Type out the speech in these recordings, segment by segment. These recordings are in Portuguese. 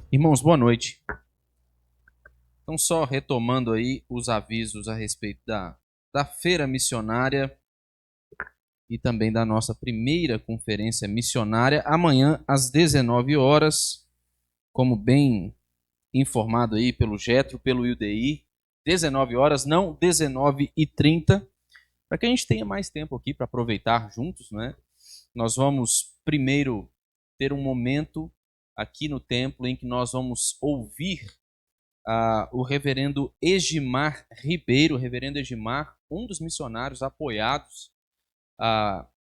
Irmãos, boa noite. Então, só retomando aí os avisos a respeito da feira missionária e também da nossa primeira conferência missionária, amanhã às 19 horas, como bem informado aí pelo Getro, pelo UDI, 19 horas, não 19h30, para que a gente tenha mais tempo aqui para aproveitar juntos, né? Nós vamos primeiro ter um momento aqui no templo em que nós vamos ouvir o reverendo Egimar Ribeiro, o reverendo Egimar, um dos missionários apoiados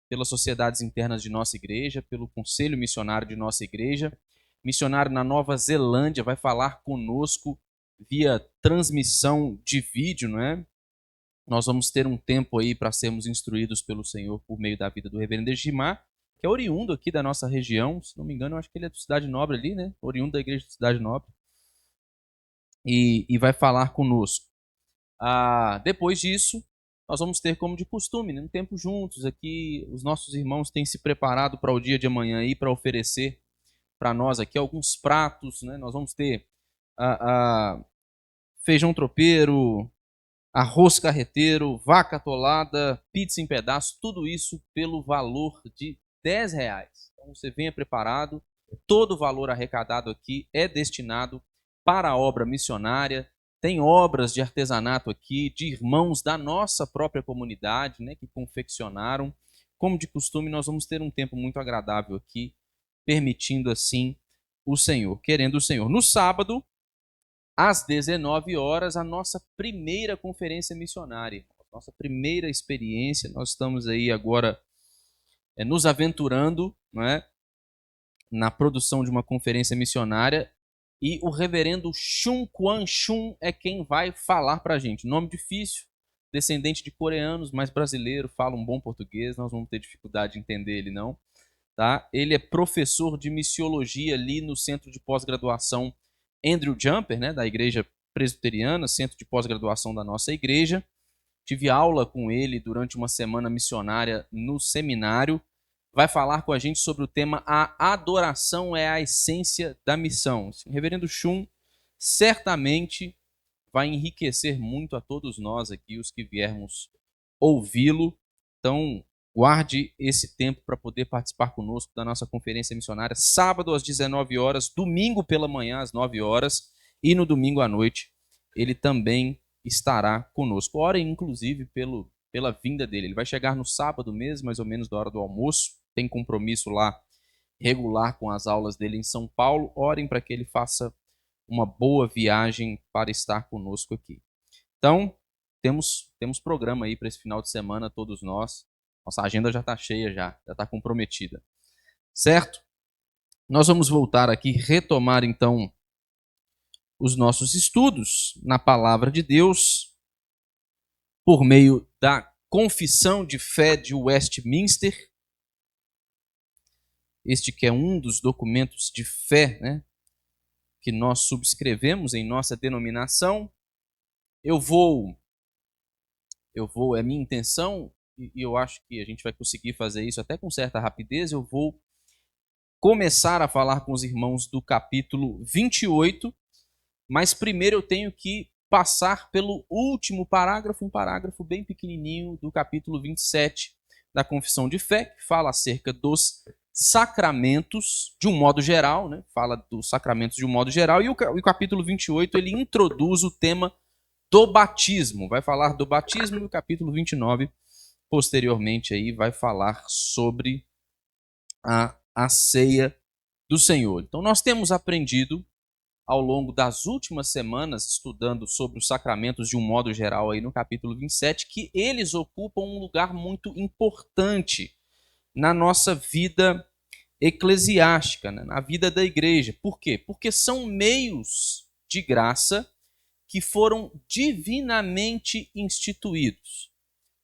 pelas sociedades internas de nossa igreja, pelo conselho missionário de nossa igreja, missionário na Nova Zelândia, vai falar conosco via transmissão de vídeo, não é? Nós vamos ter um tempo aí para sermos instruídos pelo Senhor por meio da vida do reverendo Egimar, que é oriundo aqui da nossa região, se não me engano, eu acho que ele é de Cidade Nobre ali, né? Oriundo da igreja de Cidade Nobre. E vai falar conosco. Depois disso, nós vamos ter, como de costume, né, um tempo juntos aqui. Os nossos irmãos têm se preparado para o dia de amanhã aí para oferecer para nós aqui alguns pratos, né? Nós vamos ter feijão tropeiro, arroz carreteiro, vaca atolada, pizza em pedaços, tudo isso pelo valor de R$ 10. Então você venha preparado. Todo o valor arrecadado aqui é destinado para a obra missionária. Tem obras de artesanato aqui, de irmãos da nossa própria comunidade, né, que confeccionaram. Como de costume, nós vamos ter um tempo muito agradável aqui, permitindo assim o Senhor, querendo o Senhor. No sábado, às 19 horas, a nossa primeira conferência missionária, nossa primeira experiência. Nós estamos aí agora nos aventurando, não é, na produção de uma conferência missionária, e o reverendo Chun Kwan Chun é quem vai falar para a gente. Nome difícil, descendente de coreanos, mas brasileiro, fala um bom português, nós vamos ter dificuldade de entender ele não. Tá? Ele é professor de missiologia ali no centro de pós-graduação Andrew Jumper, né, da igreja presbiteriana, centro de pós-graduação da nossa igreja. Tive aula com ele durante uma semana missionária no seminário. Vai falar com a gente sobre o tema A Adoração é a Essência da Missão. O reverendo Chun certamente vai enriquecer muito a todos nós aqui, os que viermos ouvi-lo. Então, guarde esse tempo para poder participar conosco da nossa conferência missionária, sábado às 19 horas, domingo pela manhã às 9 horas e no domingo à noite ele também estará conosco. Orem, inclusive, pela vinda dele. Ele vai chegar no sábado mesmo, mais ou menos da hora do almoço, tem compromisso lá regular com as aulas dele em São Paulo. Orem para que ele faça uma boa viagem para estar conosco aqui. Então, temos programa aí para esse final de semana, todos nós. Nossa agenda já está cheia, já está comprometida. Certo? Nós vamos voltar aqui, retomar então os nossos estudos na palavra de Deus por meio da Confissão de Fé de Westminster. Este que é um dos documentos de fé, né, que nós subscrevemos em nossa denominação. É minha intenção, e eu acho que a gente vai conseguir fazer isso até com certa rapidez, eu vou começar a falar com os irmãos do capítulo 28, mas primeiro eu tenho que passar pelo último parágrafo, um parágrafo bem pequenininho do capítulo 27 da Confissão de Fé, que fala acerca dos sacramentos de um modo geral, né? Fala dos sacramentos de um modo geral, e o capítulo 28 ele introduz o tema do batismo, vai falar do batismo, no capítulo 29, posteriormente aí vai falar sobre a ceia do Senhor. Então nós temos aprendido ao longo das últimas semanas, estudando sobre os sacramentos de um modo geral aí no capítulo 27, que eles ocupam um lugar muito importante na nossa vida eclesiástica, né? Na vida da igreja. Por quê? Porque são meios de graça que foram divinamente instituídos.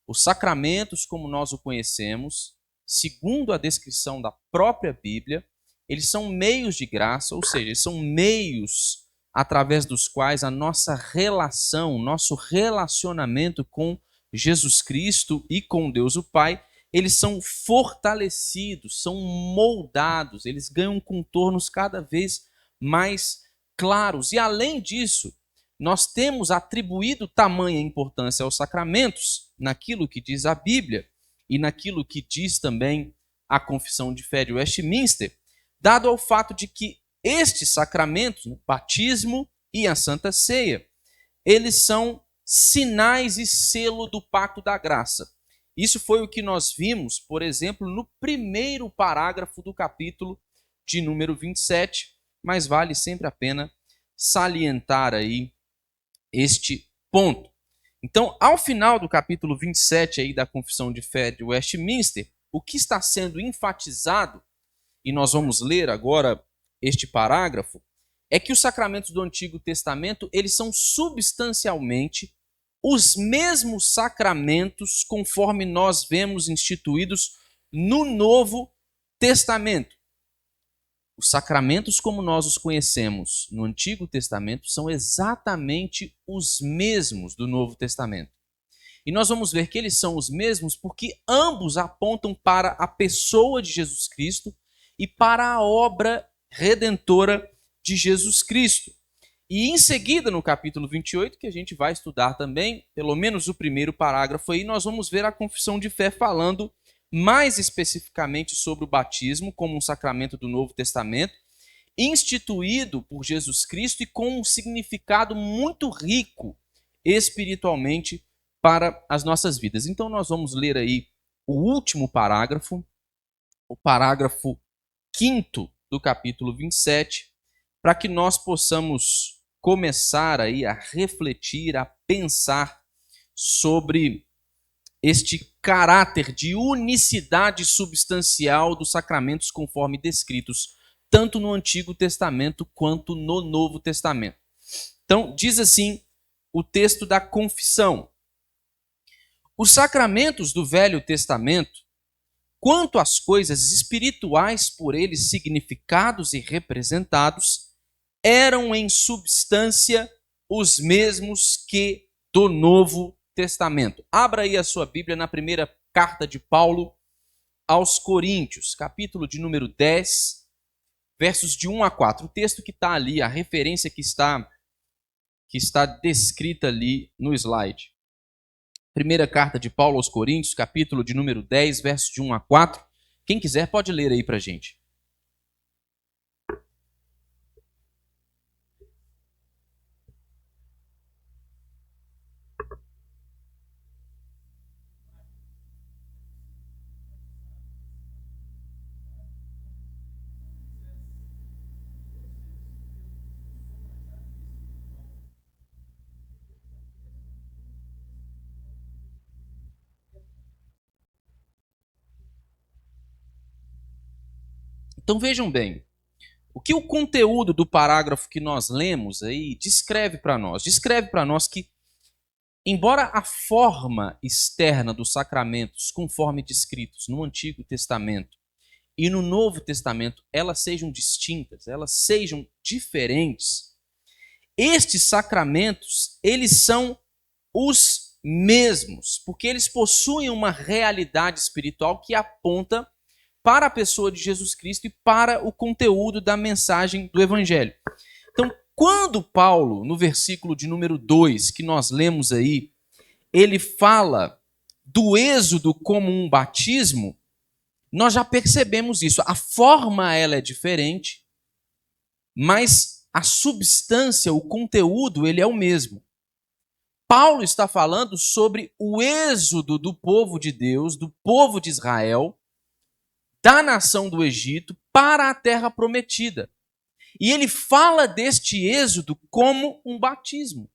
Os sacramentos, como nós o conhecemos, segundo a descrição da própria Bíblia, eles são meios de graça, ou seja, eles são meios através dos quais a nossa relação, nosso relacionamento com Jesus Cristo e com Deus o Pai, eles são fortalecidos, são moldados, eles ganham contornos cada vez mais claros. E além disso, nós temos atribuído tamanha importância aos sacramentos, naquilo que diz a Bíblia e naquilo que diz também a Confissão de Fé de Westminster, dado ao fato de que estes sacramentos, o batismo e a Santa Ceia, eles são sinais e selo do pacto da graça. Isso foi o que nós vimos, por exemplo, no primeiro parágrafo do capítulo de número 27, mas vale sempre a pena salientar aí este ponto. Então, ao final do capítulo 27 aí da Confissão de Fé de Westminster, o que está sendo enfatizado, e nós vamos ler agora este parágrafo, é que os sacramentos do Antigo Testamento, eles são substancialmente os mesmos sacramentos conforme nós vemos instituídos no Novo Testamento. Os sacramentos como nós os conhecemos no Antigo Testamento são exatamente os mesmos do Novo Testamento. E nós vamos ver que eles são os mesmos porque ambos apontam para a pessoa de Jesus Cristo e para a obra redentora de Jesus Cristo. E em seguida, no capítulo 28, que a gente vai estudar também, pelo menos o primeiro parágrafo aí, nós vamos ver a confissão de fé falando mais especificamente sobre o batismo como um sacramento do Novo Testamento, instituído por Jesus Cristo e com um significado muito rico espiritualmente para as nossas vidas. Então nós vamos ler aí o último parágrafo, o parágrafo 5º do capítulo 27, para que nós possamos começar aí a refletir, a pensar sobre este caráter de unicidade substancial dos sacramentos conforme descritos, tanto no Antigo Testamento quanto no Novo Testamento. Então, diz assim o texto da confissão: os sacramentos do Velho Testamento, quanto às coisas espirituais por eles significados e representados, eram em substância os mesmos que do Novo Testamento. Abra aí a sua Bíblia na primeira carta de Paulo aos Coríntios, capítulo de número 10, versos de 1 a 4. O texto que está ali, a referência que está descrita ali no slide. Primeira carta de Paulo aos Coríntios, capítulo de número 10, versos de 1 a 4. Quem quiser pode ler aí para a gente. Então vejam bem, o que o conteúdo do parágrafo que nós lemos aí descreve para nós? Descreve para nós que, embora a forma externa dos sacramentos, conforme descritos no Antigo Testamento e no Novo Testamento, elas sejam distintas, elas sejam diferentes, estes sacramentos, eles são os mesmos, porque eles possuem uma realidade espiritual que aponta para a pessoa de Jesus Cristo e para o conteúdo da mensagem do Evangelho. Então, quando Paulo, no versículo de número 2, que nós lemos aí, ele fala do êxodo como um batismo, nós já percebemos isso. A forma ela é diferente, mas a substância, o conteúdo, ele é o mesmo. Paulo está falando sobre o êxodo do povo de Deus, do povo de Israel, da nação do Egito para a terra prometida. E ele fala deste êxodo como um batismo.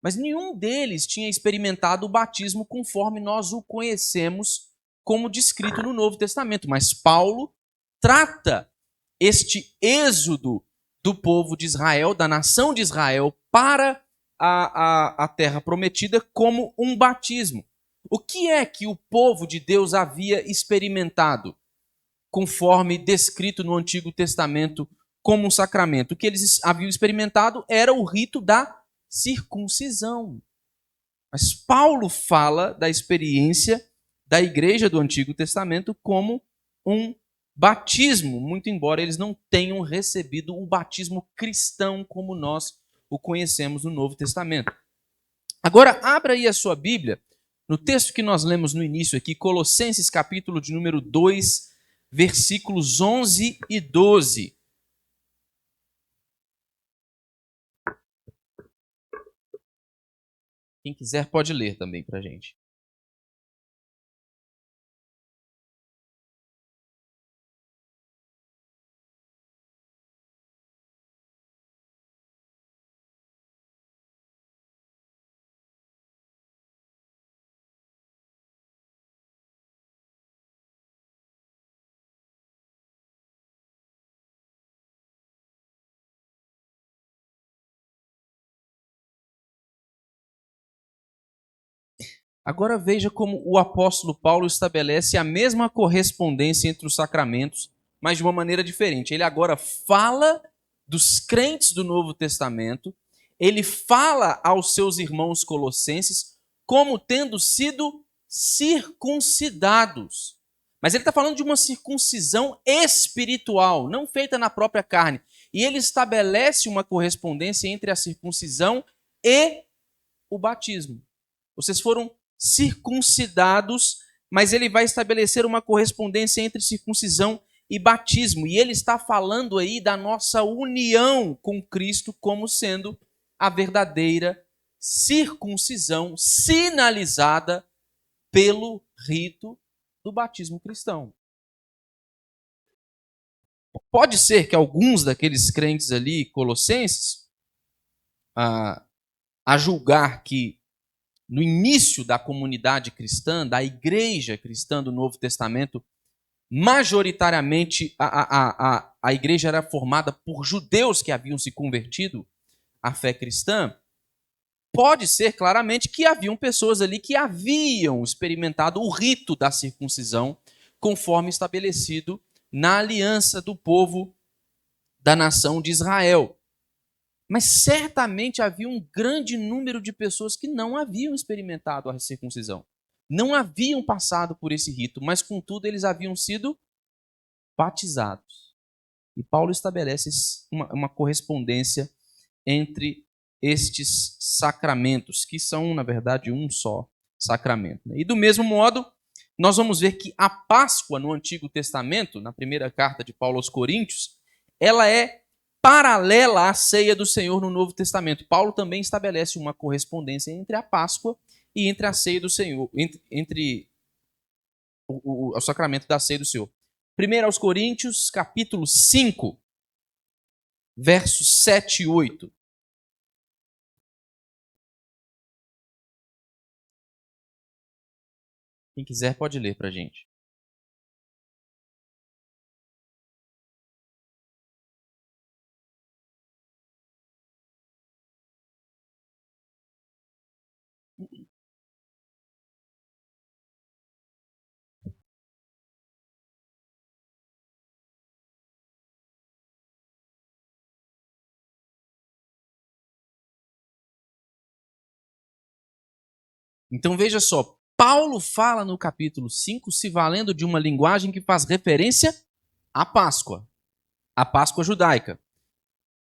Mas nenhum deles tinha experimentado o batismo conforme nós o conhecemos como descrito no Novo Testamento. Mas Paulo trata este êxodo do povo de Israel, da nação de Israel, para a terra prometida como um batismo. O que é que o povo de Deus havia experimentado, conforme descrito no Antigo Testamento como um sacramento? O que eles haviam experimentado era o rito da circuncisão. Mas Paulo fala da experiência da igreja do Antigo Testamento como um batismo, muito embora eles não tenham recebido o batismo cristão como nós o conhecemos no Novo Testamento. Agora, abra aí a sua Bíblia, no texto que nós lemos no início aqui, Colossenses capítulo de número 2, versículos 11 e 12. Quem quiser pode ler também para a gente. Agora veja como o apóstolo Paulo estabelece a mesma correspondência entre os sacramentos, mas de uma maneira diferente. Ele agora fala dos crentes do Novo Testamento, ele fala aos seus irmãos colossenses como tendo sido circuncidados. Mas ele está falando de uma circuncisão espiritual, não feita na própria carne. E ele estabelece uma correspondência entre a circuncisão e o batismo. Vocês foram circuncidados, mas ele vai estabelecer uma correspondência entre circuncisão e batismo. E ele está falando aí da nossa união com Cristo como sendo a verdadeira circuncisão sinalizada pelo rito do batismo cristão. Pode ser que alguns daqueles crentes ali, colossenses, a julgar que no início da comunidade cristã, da igreja cristã do Novo Testamento, majoritariamente a igreja era formada por judeus que haviam se convertido à fé cristã. Pode ser claramente que haviam pessoas ali que haviam experimentado o rito da circuncisão conforme estabelecido na aliança do povo da nação de Israel. Mas certamente havia um grande número de pessoas que não haviam experimentado a circuncisão. Não haviam passado por esse rito, mas contudo eles haviam sido batizados. E Paulo estabelece uma correspondência entre estes sacramentos, que são, na verdade, um só sacramento. E do mesmo modo, nós vamos ver que a Páscoa no Antigo Testamento, na primeira carta de Paulo aos Coríntios, ela é paralela à ceia do Senhor no Novo Testamento. Paulo também estabelece uma correspondência entre a Páscoa e entre a ceia do Senhor, entre o sacramento da ceia do Senhor. 1 aos Coríntios, capítulo 5, versos 7 e 8. Quem quiser pode ler para a gente. Então veja só, Paulo fala no capítulo 5 se valendo de uma linguagem que faz referência à Páscoa, à Páscoa judaica.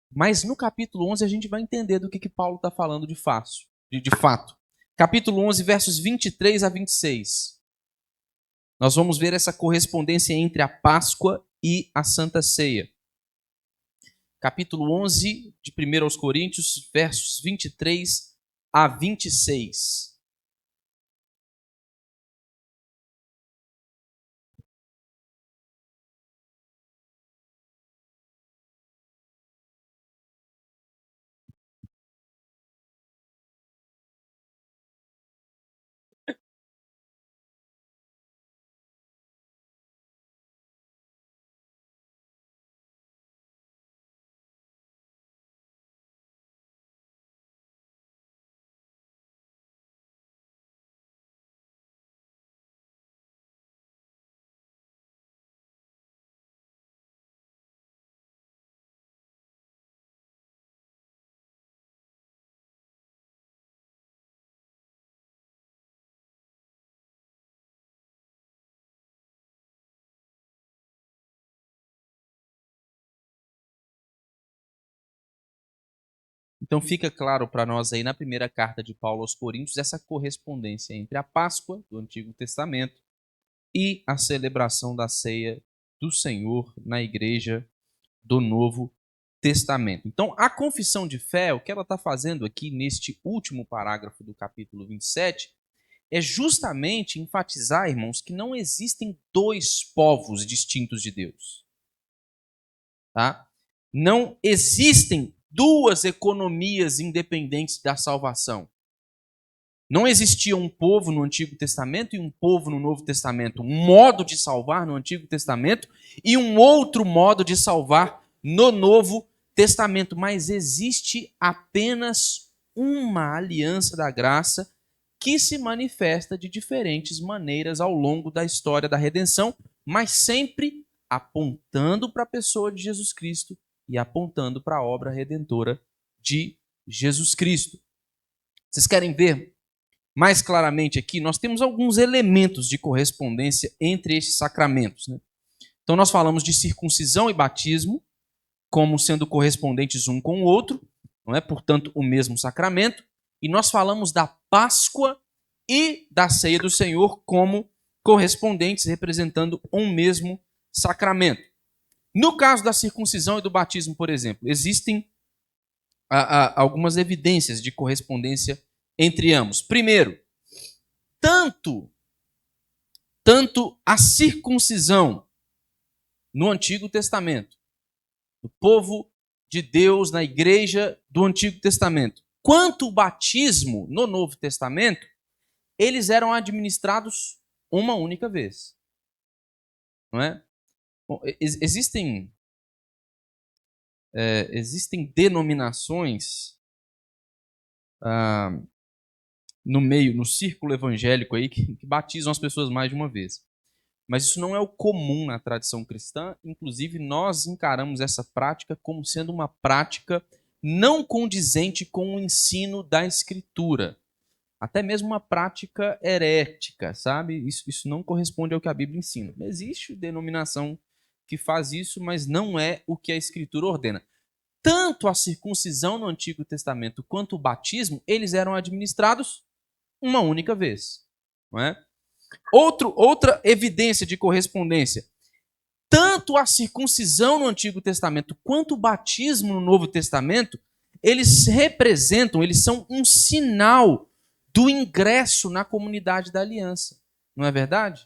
Mas no capítulo 11 a gente vai entender do que Paulo está falando de fato. Capítulo 11, versos 23 a 26. Nós vamos ver essa correspondência entre a Páscoa e a Santa Ceia. Capítulo 11 de 1 aos Coríntios, versos 23 a 26. Então fica claro para nós aí na primeira carta de Paulo aos Coríntios essa correspondência entre a Páscoa do Antigo Testamento e a celebração da ceia do Senhor na igreja do Novo Testamento. Então, a confissão de fé, o que ela está fazendo aqui neste último parágrafo do capítulo 27, é justamente enfatizar, irmãos, que não existem dois povos distintos de Deus. Tá? Não existem duas economias independentes da salvação. Não existia um povo no Antigo Testamento e um povo no Novo Testamento. Um modo de salvar no Antigo Testamento e um outro modo de salvar no Novo Testamento. Mas existe apenas uma aliança da graça que se manifesta de diferentes maneiras ao longo da história da redenção, mas sempre apontando para a pessoa de Jesus Cristo e apontando para a obra redentora de Jesus Cristo. Vocês querem ver mais claramente aqui? Nós temos alguns elementos de correspondência entre estes sacramentos, né? Então nós falamos de circuncisão e batismo como sendo correspondentes um com o outro, não é? Portanto, o mesmo sacramento. E nós falamos da Páscoa e da ceia do Senhor como correspondentes, representando um mesmo sacramento. No caso da circuncisão e do batismo, por exemplo, existem algumas evidências de correspondência entre ambos. Primeiro, tanto a circuncisão no Antigo Testamento, do povo de Deus na igreja do Antigo Testamento, quanto o batismo no Novo Testamento, eles eram administrados uma única vez. Não é? Bom, existem denominações no círculo evangélico aí que batizam as pessoas mais de uma vez. Mas isso não é o comum na tradição cristã. Inclusive, nós encaramos essa prática como sendo uma prática não condizente com o ensino da Escritura. Até mesmo uma prática herética, sabe? Isso não corresponde ao que a Bíblia ensina. Existe denominação que faz isso, mas não é o que a Escritura ordena. Tanto a circuncisão no Antigo Testamento quanto o batismo, eles eram administrados uma única vez. Não é? Outra evidência de correspondência. Tanto a circuncisão no Antigo Testamento quanto o batismo no Novo Testamento, eles são um sinal do ingresso na comunidade da aliança. Não é verdade?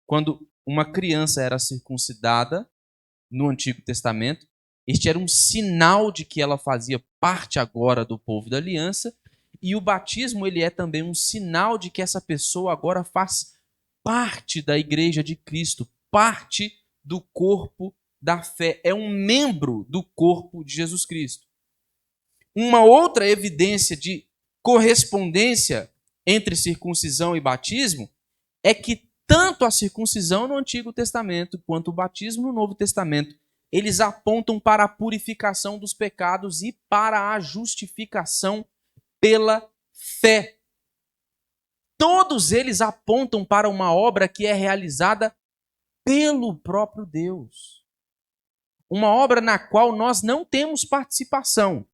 Quando uma criança era circuncidada no Antigo Testamento, este era um sinal de que ela fazia parte agora do povo da aliança, e o batismo ele é também um sinal de que essa pessoa agora faz parte da igreja de Cristo, parte do corpo da fé, é um membro do corpo de Jesus Cristo. Uma outra evidência de correspondência entre circuncisão e batismo é que tanto a circuncisão no Antigo Testamento quanto o batismo no Novo Testamento, eles apontam para a purificação dos pecados e para a justificação pela fé. Todos eles apontam para uma obra que é realizada pelo próprio Deus. Uma obra na qual nós não temos participação.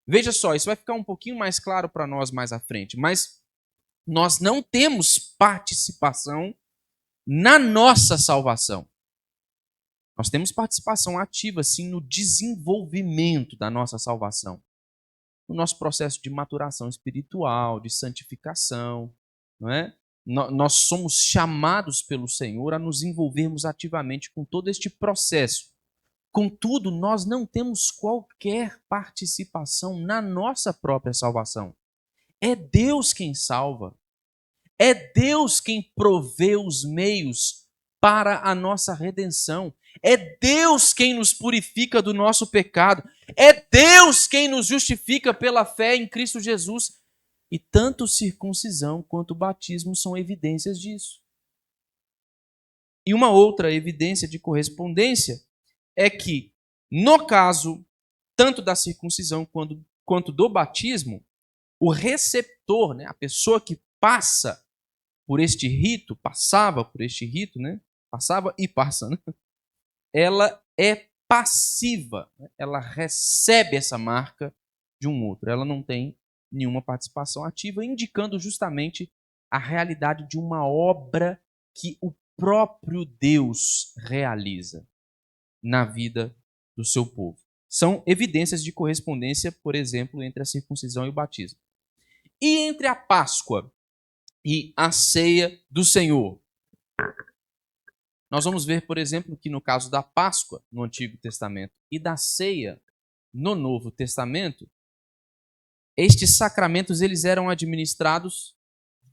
Veja só, isso vai ficar um pouquinho mais claro para nós mais à frente, mas nós não temos participação na nossa salvação. Nós temos participação ativa, sim, no desenvolvimento da nossa salvação. No nosso processo de maturação espiritual, de santificação, não é? Nós somos chamados pelo Senhor a nos envolvermos ativamente com todo este processo. Contudo, nós não temos qualquer participação na nossa própria salvação. É Deus quem salva. É Deus quem provê os meios para a nossa redenção. É Deus quem nos purifica do nosso pecado. É Deus quem nos justifica pela fé em Cristo Jesus. E tanto circuncisão quanto batismo são evidências disso. E uma outra evidência de correspondência é que, no caso tanto da circuncisão quanto do batismo, o receptor, né, a pessoa que passava por este rito, né, passava e passa, né, ela é passiva, né, ela recebe essa marca de um outro. Ela não tem nenhuma participação ativa, indicando justamente a realidade de uma obra que o próprio Deus realiza na vida do seu povo. São evidências de correspondência, por exemplo, entre a circuncisão e o batismo. E entre a Páscoa e a ceia do Senhor? Nós vamos ver, por exemplo, que no caso da Páscoa, no Antigo Testamento, e da ceia, no Novo Testamento, estes sacramentos eles eram administrados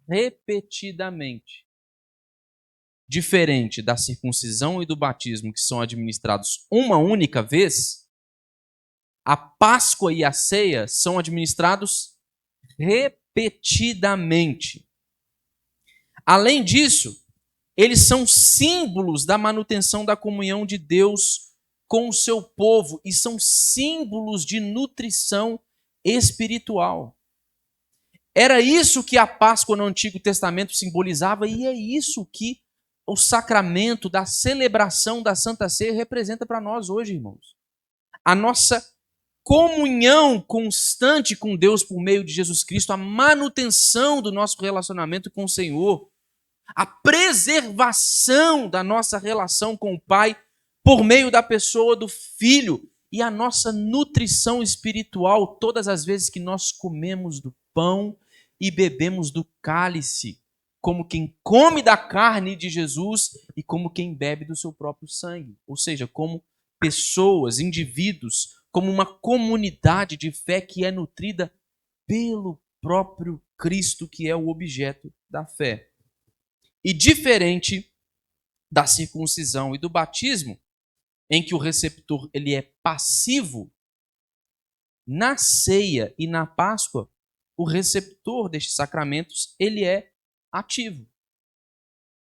repetidamente. Diferente da circuncisão e do batismo, que são administrados uma única vez, a Páscoa e a ceia são administrados repetidamente. Além disso, eles são símbolos da manutenção da comunhão de Deus com o seu povo e são símbolos de nutrição espiritual. Era isso que a Páscoa no Antigo Testamento simbolizava e é isso que o sacramento da celebração da Santa Ceia representa para nós hoje, irmãos. A nossa comunhão constante com Deus por meio de Jesus Cristo, a manutenção do nosso relacionamento com o Senhor, a preservação da nossa relação com o Pai por meio da pessoa do Filho e a nossa nutrição espiritual todas as vezes que nós comemos do pão e bebemos do cálice, como quem come da carne de Jesus e como quem bebe do seu próprio sangue. Ou seja, como pessoas, indivíduos, como uma comunidade de fé que é nutrida pelo próprio Cristo, que é o objeto da fé. E diferente da circuncisão e do batismo, em que o receptor ele é passivo, na ceia e na Páscoa, o receptor destes sacramentos ele é ativo.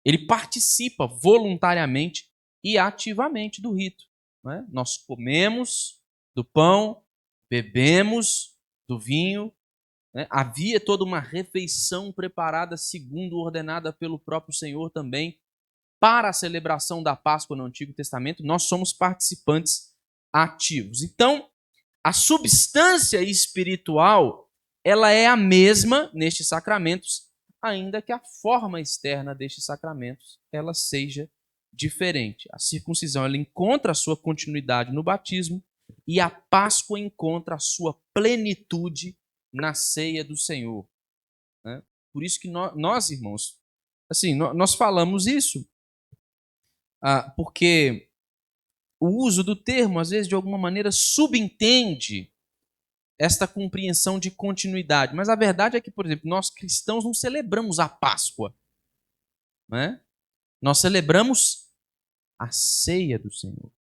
Ele participa voluntariamente e ativamente do rito. Não é? Nós comemos do pão, bebemos do vinho. Né? Havia toda uma refeição preparada segundo ordenada pelo próprio Senhor também para a celebração da Páscoa no Antigo Testamento. Nós somos participantes ativos. Então, a substância espiritual ela é a mesma nestes sacramentos, ainda que a forma externa destes sacramentos ela seja diferente. A circuncisão ela encontra a sua continuidade no batismo e a Páscoa encontra a sua plenitude na ceia do Senhor. Né? Por isso que nós irmãos, assim, nós falamos isso porque o uso do termo, às vezes, de alguma maneira, subentende esta compreensão de continuidade. Mas a verdade é que, por exemplo, nós cristãos não celebramos a Páscoa. Né? Nós celebramos a ceia do Senhor.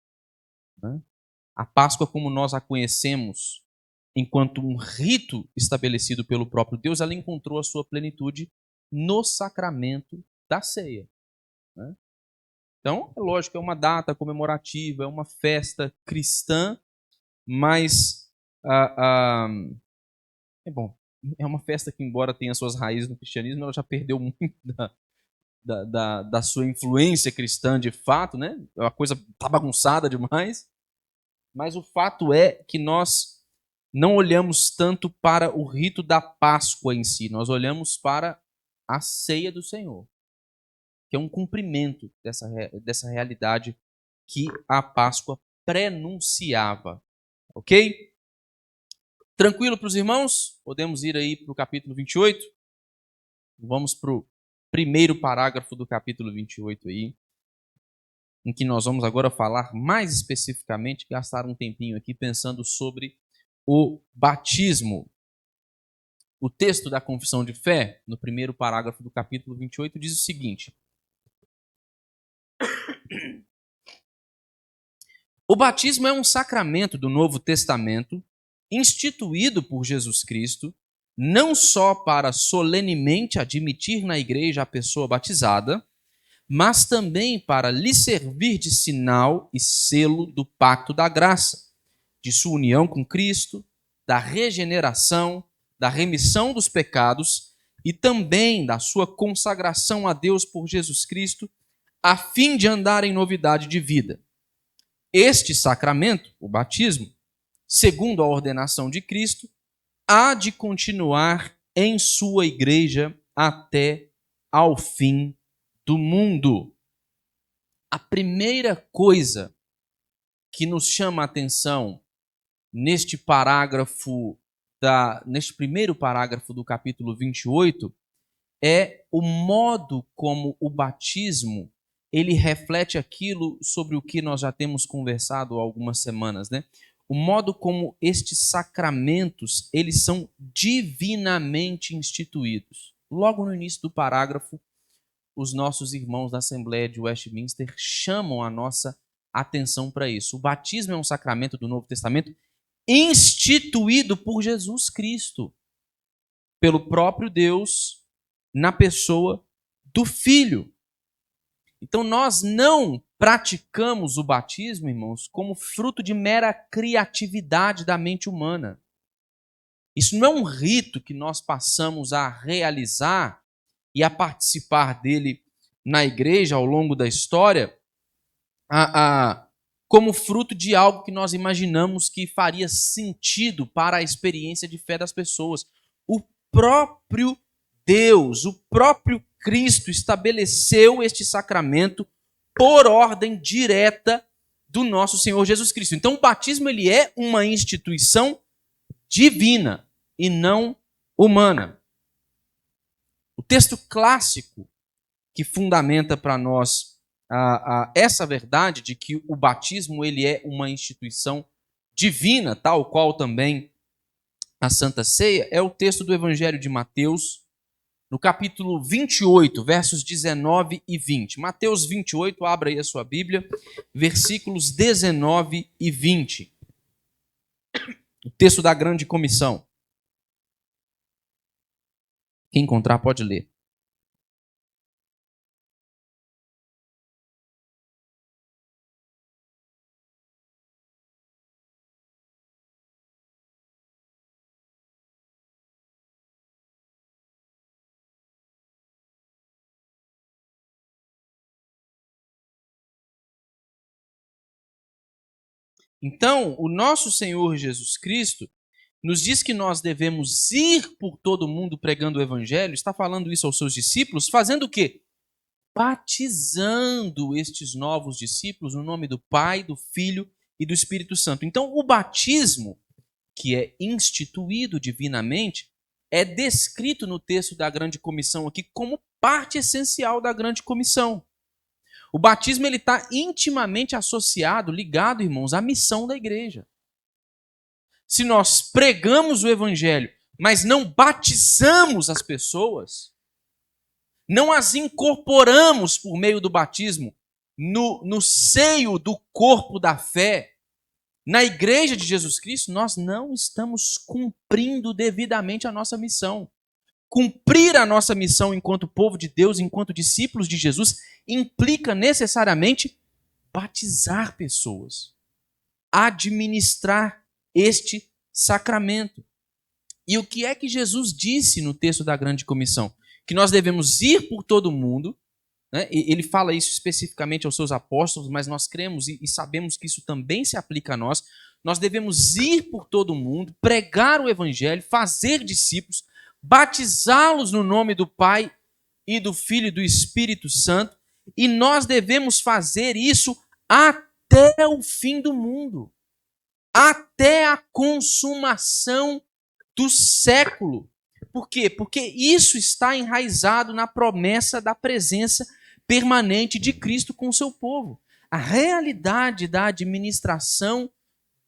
Né? A Páscoa, como nós a conhecemos enquanto um rito estabelecido pelo próprio Deus, ela encontrou a sua plenitude no sacramento da ceia. Né? Então, é lógico, é uma data comemorativa, é uma festa cristã, mas é bom, é uma festa que, embora tenha suas raízes no cristianismo, ela já perdeu muito da sua influência cristã de fato, né? A coisa está bagunçada demais, mas o fato é que nós não olhamos tanto para o rito da Páscoa em si, nós olhamos para a ceia do Senhor, que é um cumprimento dessa realidade que a Páscoa prenunciava. Ok? Tranquilo para os irmãos? Podemos ir aí para o capítulo 28? Vamos para o primeiro parágrafo do capítulo 28 aí, em que nós vamos agora falar mais especificamente, gastar um tempinho aqui pensando sobre o batismo. O texto da Confissão de Fé, no primeiro parágrafo do capítulo 28, diz o seguinte: o batismo é um sacramento do Novo Testamento instituído por Jesus Cristo, não só para solenemente admitir na igreja a pessoa batizada, mas também para lhe servir de sinal e selo do pacto da graça, de sua união com Cristo, da regeneração, da remissão dos pecados e também da sua consagração a Deus por Jesus Cristo, a fim de andar em novidade de vida. Este sacramento, o batismo, segundo a ordenação de Cristo, há de continuar em sua igreja até ao fim do mundo. A primeira coisa que nos chama a atenção neste primeiro parágrafo do capítulo 28 é o modo como o batismo ele reflete aquilo sobre o que nós já temos conversado há algumas semanas, né? O modo como estes sacramentos eles são divinamente instituídos. Logo no início do parágrafo, os nossos irmãos da Assembleia de Westminster chamam a nossa atenção para isso. O batismo é um sacramento do Novo Testamento instituído por Jesus Cristo, pelo próprio Deus, na pessoa do Filho. Então nós não praticamos o batismo, irmãos, como fruto de mera criatividade da mente humana. Isso não é um rito que nós passamos a realizar e a participar dele na igreja ao longo da história, como fruto de algo que nós imaginamos que faria sentido para a experiência de fé das pessoas. O próprio Deus, o próprio Cristo estabeleceu este sacramento por ordem direta do nosso Senhor Jesus Cristo. Então o batismo ele é uma instituição divina e não humana. O texto clássico que fundamenta para nós essa verdade de que o batismo ele é uma instituição divina, tal qual também a Santa Ceia, é o texto do Evangelho de Mateus, no capítulo 28, versos 19 e 20. Mateus 28, abra aí a sua Bíblia, versículos 19 e 20. O texto da grande comissão. Quem encontrar pode ler. Então, o nosso Senhor Jesus Cristo nos diz que nós devemos ir por todo mundo pregando o evangelho, está falando isso aos seus discípulos, fazendo o quê? Batizando estes novos discípulos no nome do Pai, do Filho e do Espírito Santo. Então, o batismo, que é instituído divinamente, é descrito no texto da Grande Comissão aqui como parte essencial da Grande Comissão. O batismo ele está intimamente associado, ligado, irmãos, à missão da igreja. Se nós pregamos o evangelho, mas não batizamos as pessoas, não as incorporamos por meio do batismo no seio do corpo da fé, na igreja de Jesus Cristo, nós não estamos cumprindo devidamente a nossa missão. Cumprir a nossa missão enquanto povo de Deus, enquanto discípulos de Jesus, implica necessariamente batizar pessoas, administrar este sacramento. E o que é que Jesus disse no texto da Grande Comissão? Que nós devemos ir por todo mundo, né? Ele fala isso especificamente aos seus apóstolos, mas nós cremos e sabemos que isso também se aplica a nós. Nós devemos ir por todo mundo, pregar o evangelho, fazer discípulos, batizá-los no nome do Pai e do Filho e do Espírito Santo, e nós devemos fazer isso até o fim do mundo, até a consumação do século. Por quê? Porque isso está enraizado na promessa da presença permanente de Cristo com o seu povo. A realidade da administração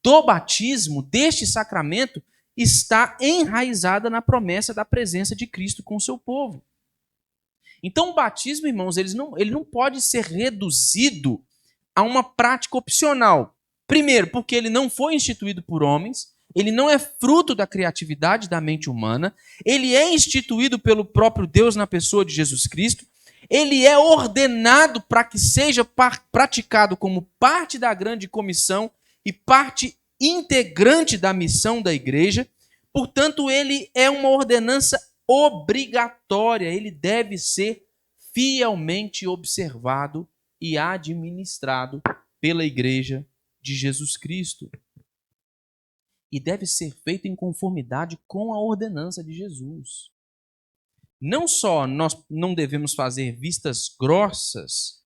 do batismo, deste sacramento, está enraizada na promessa da presença de Cristo com o seu povo. Então o batismo, irmãos, ele não pode ser reduzido a uma prática opcional. Primeiro, porque ele não foi instituído por homens, ele não é fruto da criatividade da mente humana, ele é instituído pelo próprio Deus na pessoa de Jesus Cristo, ele é ordenado para que seja praticado como parte da grande comissão e parte integrante da missão da igreja, portanto, ele é uma ordenança obrigatória, ele deve ser fielmente observado e administrado pela igreja de Jesus Cristo. e deve ser feito em conformidade com a ordenança de Jesus. Não só nós não devemos fazer vistas grossas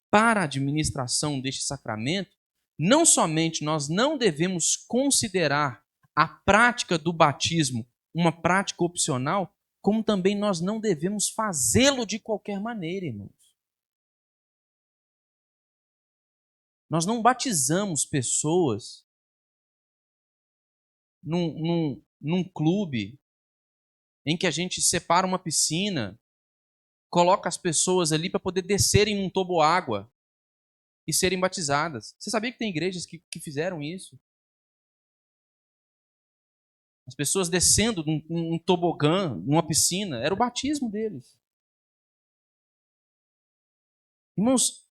para a administração deste sacramento, não somente nós não devemos considerar a prática do batismo uma prática opcional, como também nós não devemos fazê-lo de qualquer maneira, irmãos. Nós não batizamos pessoas num clube em que a gente separa uma piscina, coloca as pessoas ali para poder descerem num toboágua e serem batizadas. Você sabia que tem igrejas que fizeram isso? As pessoas descendo num tobogã, numa piscina, era o batismo deles. Irmãos,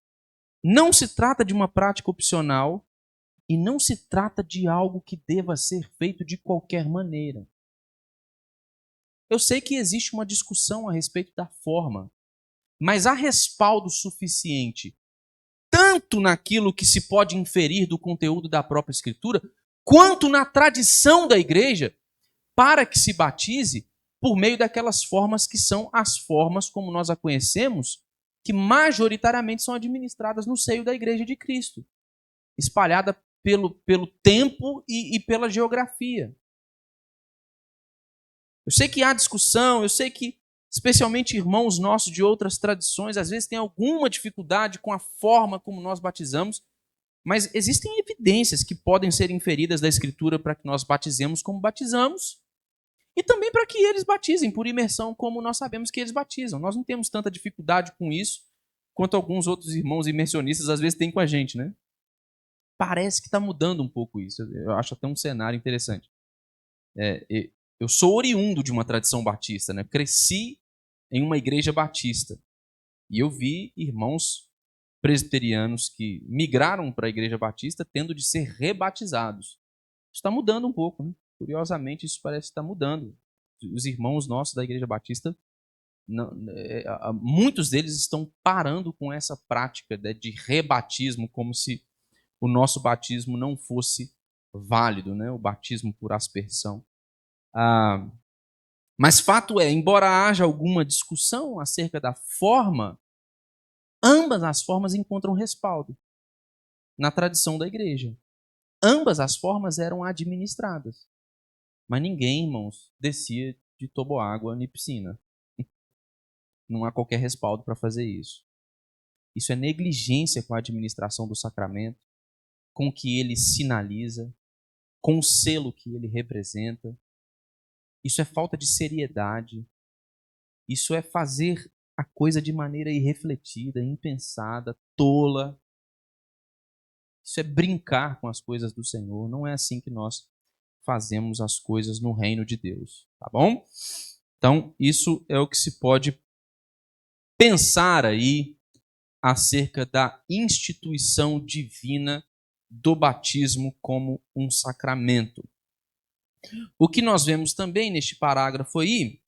não se trata de uma prática opcional e não se trata de algo que deva ser feito de qualquer maneira. Eu sei que existe uma discussão a respeito da forma, mas há respaldo suficiente, tanto naquilo que se pode inferir do conteúdo da própria Escritura, quanto na tradição da igreja, para que se batize por meio daquelas formas que são as formas como nós a conhecemos, que majoritariamente são administradas no seio da Igreja de Cristo, espalhada pelo tempo e pela geografia. Eu sei que há discussão, eu sei que, especialmente irmãos nossos de outras tradições, às vezes têm alguma dificuldade com a forma como nós batizamos, mas existem evidências que podem ser inferidas da Escritura para que nós batizemos como batizamos, e também para que eles batizem por imersão, como nós sabemos que eles batizam. Nós não temos tanta dificuldade com isso quanto alguns outros irmãos imersionistas às vezes têm com a gente, né? Parece que está mudando um pouco isso. Eu acho até um cenário interessante. Eu sou oriundo de uma tradição batista, né? Cresci em uma igreja batista. E eu vi irmãos presbiterianos que migraram para a igreja batista tendo de ser rebatizados. Isso está mudando um pouco, né? Curiosamente, isso parece estar mudando. Os irmãos nossos da Igreja Batista, muitos deles estão parando com essa prática de rebatismo, como se o nosso batismo não fosse válido, né? O batismo por aspersão. Mas fato é, embora haja alguma discussão acerca da forma, ambas as formas encontram respaldo na tradição da igreja. Ambas as formas eram administradas. Mas ninguém, irmãos, descia de toboágua em piscina. Não há qualquer respaldo para fazer isso. Isso é negligência com a administração do sacramento, com o que ele sinaliza, com o selo que ele representa. Isso é falta de seriedade. Isso é fazer a coisa de maneira irrefletida, impensada, tola. Isso é brincar com as coisas do Senhor. Não é assim que nós fazemos as coisas no reino de Deus, tá bom? Então, isso é o que se pode pensar aí acerca da instituição divina do batismo como um sacramento. O que nós vemos também neste parágrafo aí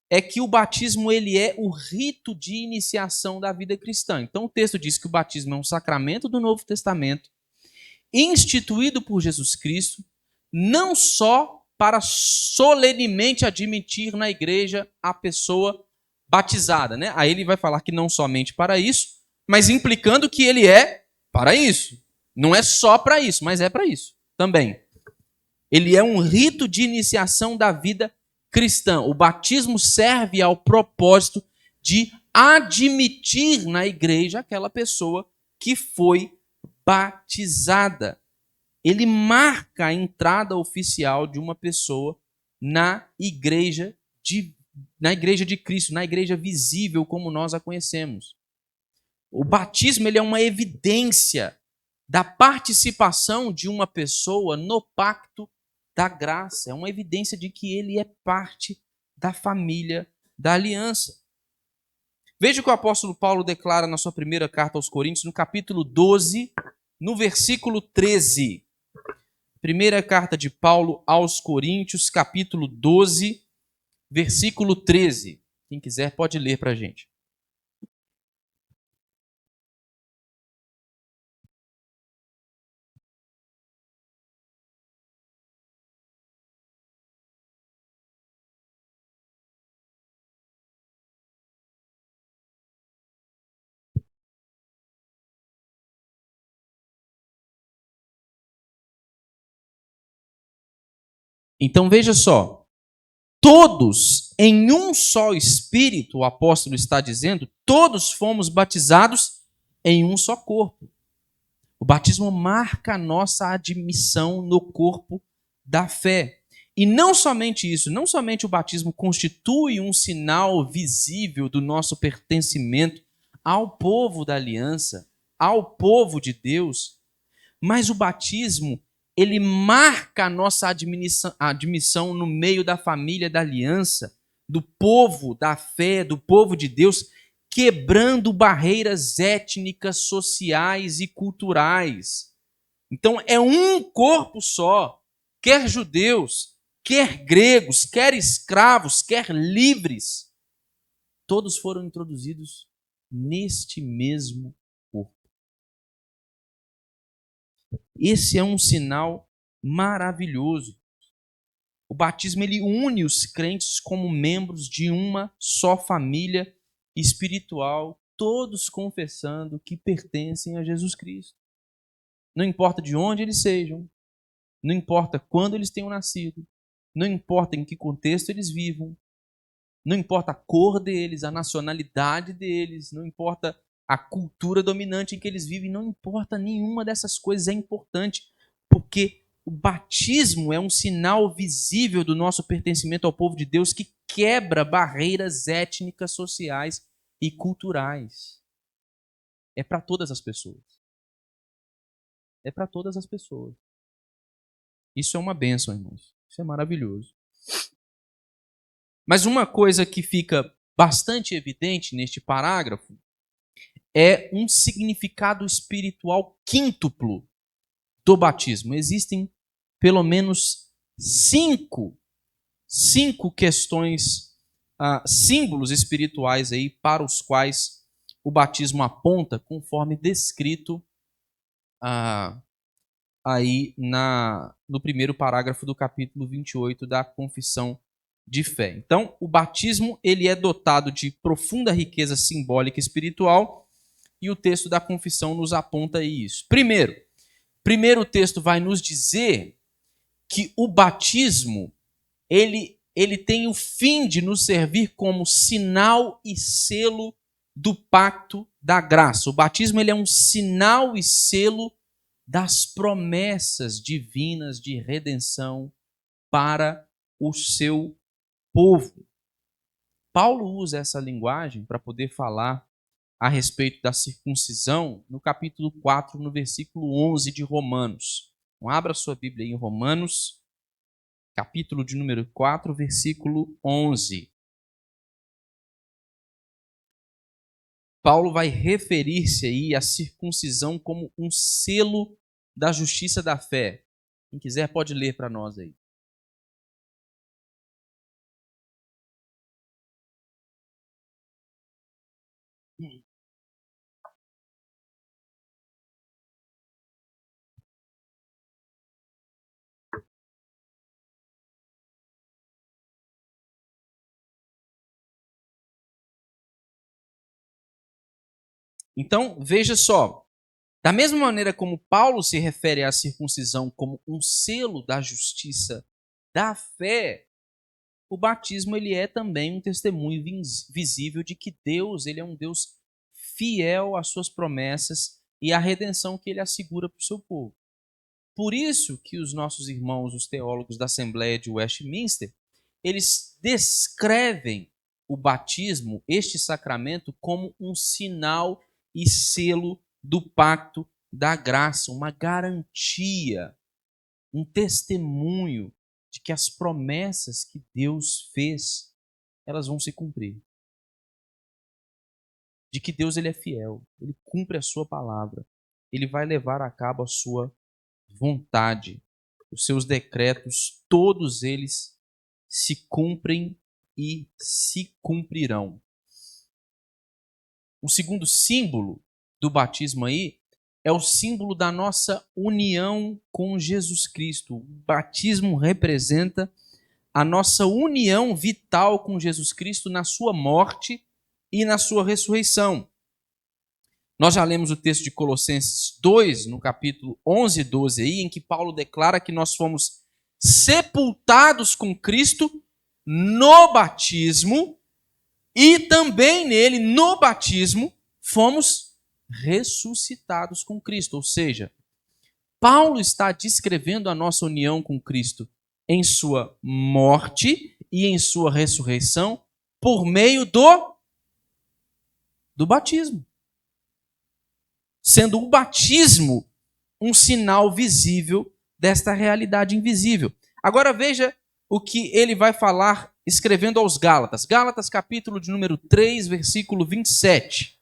é que o batismo ele é o rito de iniciação da vida cristã. Então o texto diz que o batismo é um sacramento do Novo Testamento, instituído por Jesus Cristo, não só para solenemente admitir na igreja a pessoa batizada, né? Aí ele vai falar que não somente para isso, mas implicando que ele é para isso. Não é só para isso, mas é para isso também. Ele é um rito de iniciação da vida cristã. O batismo serve ao propósito de admitir na igreja aquela pessoa que foi batizada. Ele marca a entrada oficial de uma pessoa na igreja de Cristo, na igreja visível como nós a conhecemos. O batismo ele é uma evidência da participação de uma pessoa no pacto da graça. É uma evidência de que ele é parte da família da aliança. Veja o que o apóstolo Paulo declara na sua primeira carta aos Coríntios, no capítulo 12, no versículo 13. Primeira carta de Paulo aos Coríntios, capítulo 12, versículo 13. Quem quiser pode ler para a gente. Então veja só, todos em um só Espírito, o apóstolo está dizendo, todos fomos batizados em um só corpo. O batismo marca a nossa admissão no corpo da fé. E não somente isso, não somente o batismo constitui um sinal visível do nosso pertencimento ao povo da aliança, ao povo de Deus, mas o batismo, ele marca a nossa admissão no meio da família da aliança, do povo da fé, do povo de Deus, quebrando barreiras étnicas, sociais e culturais. Então é um corpo só, quer judeus, quer gregos, quer escravos, quer livres, todos foram introduzidos neste mesmo corpo. Esse é um sinal maravilhoso. O batismo ele une os crentes como membros de uma só família espiritual, todos confessando que pertencem a Jesus Cristo. Não importa de onde eles sejam, não importa quando eles tenham nascido, não importa em que contexto eles vivam, não importa a cor deles, a nacionalidade deles, não importa a cultura dominante em que eles vivem, não importa, nenhuma dessas coisas é importante, porque o batismo é um sinal visível do nosso pertencimento ao povo de Deus que quebra barreiras étnicas, sociais e culturais. É para todas as pessoas. É para todas as pessoas. Isso é uma bênção, irmãos. Isso é maravilhoso. Mas uma coisa que fica bastante evidente neste parágrafo é um significado espiritual quíntuplo do batismo. Existem pelo menos cinco questões, símbolos espirituais aí para os quais o batismo aponta, conforme descrito aí no primeiro parágrafo do capítulo 28 da Confissão de Fé. Então, o batismo ele é dotado de profunda riqueza simbólica e espiritual, e o texto da Confissão nos aponta isso. Primeiro o texto vai nos dizer que o batismo ele tem o fim de nos servir como sinal e selo do pacto da graça. O batismo ele é um sinal e selo das promessas divinas de redenção para o seu povo. Paulo usa essa linguagem para poder falar a respeito da circuncisão no capítulo 4, no versículo 11 de Romanos. Então, abra sua Bíblia aí em Romanos, capítulo de número 4, versículo 11. Paulo vai referir-se aí à circuncisão como um selo da justiça da fé. Quem quiser pode ler para nós aí. Então, veja só, da mesma maneira como Paulo se refere à circuncisão como um selo da justiça da fé, o batismo ele é também um testemunho visível de que Deus ele é um Deus fiel às suas promessas e à redenção que ele assegura para o seu povo. Por isso que os nossos irmãos, os teólogos da Assembleia de Westminster, eles descrevem o batismo, este sacramento, como um sinal e selo do pacto da graça, uma garantia, um testemunho de que as promessas que Deus fez, elas vão se cumprir. De que Deus ele é fiel, ele cumpre a sua palavra, ele vai levar a cabo a sua vontade. Os seus decretos, todos eles se cumprem e se cumprirão. O segundo símbolo do batismo aí é o símbolo da nossa união com Jesus Cristo. O batismo representa a nossa união vital com Jesus Cristo na sua morte e na sua ressurreição. Nós já lemos o texto de Colossenses 2, no capítulo 11 e 12, aí, em que Paulo declara que nós fomos sepultados com Cristo no batismo, e também nele, no batismo, fomos ressuscitados com Cristo. Ou seja, Paulo está descrevendo a nossa união com Cristo em sua morte e em sua ressurreição por meio do batismo. Sendo o batismo um sinal visível desta realidade invisível. Agora veja o que ele vai falar escrevendo aos Gálatas. Gálatas, capítulo de número 3, versículo 27.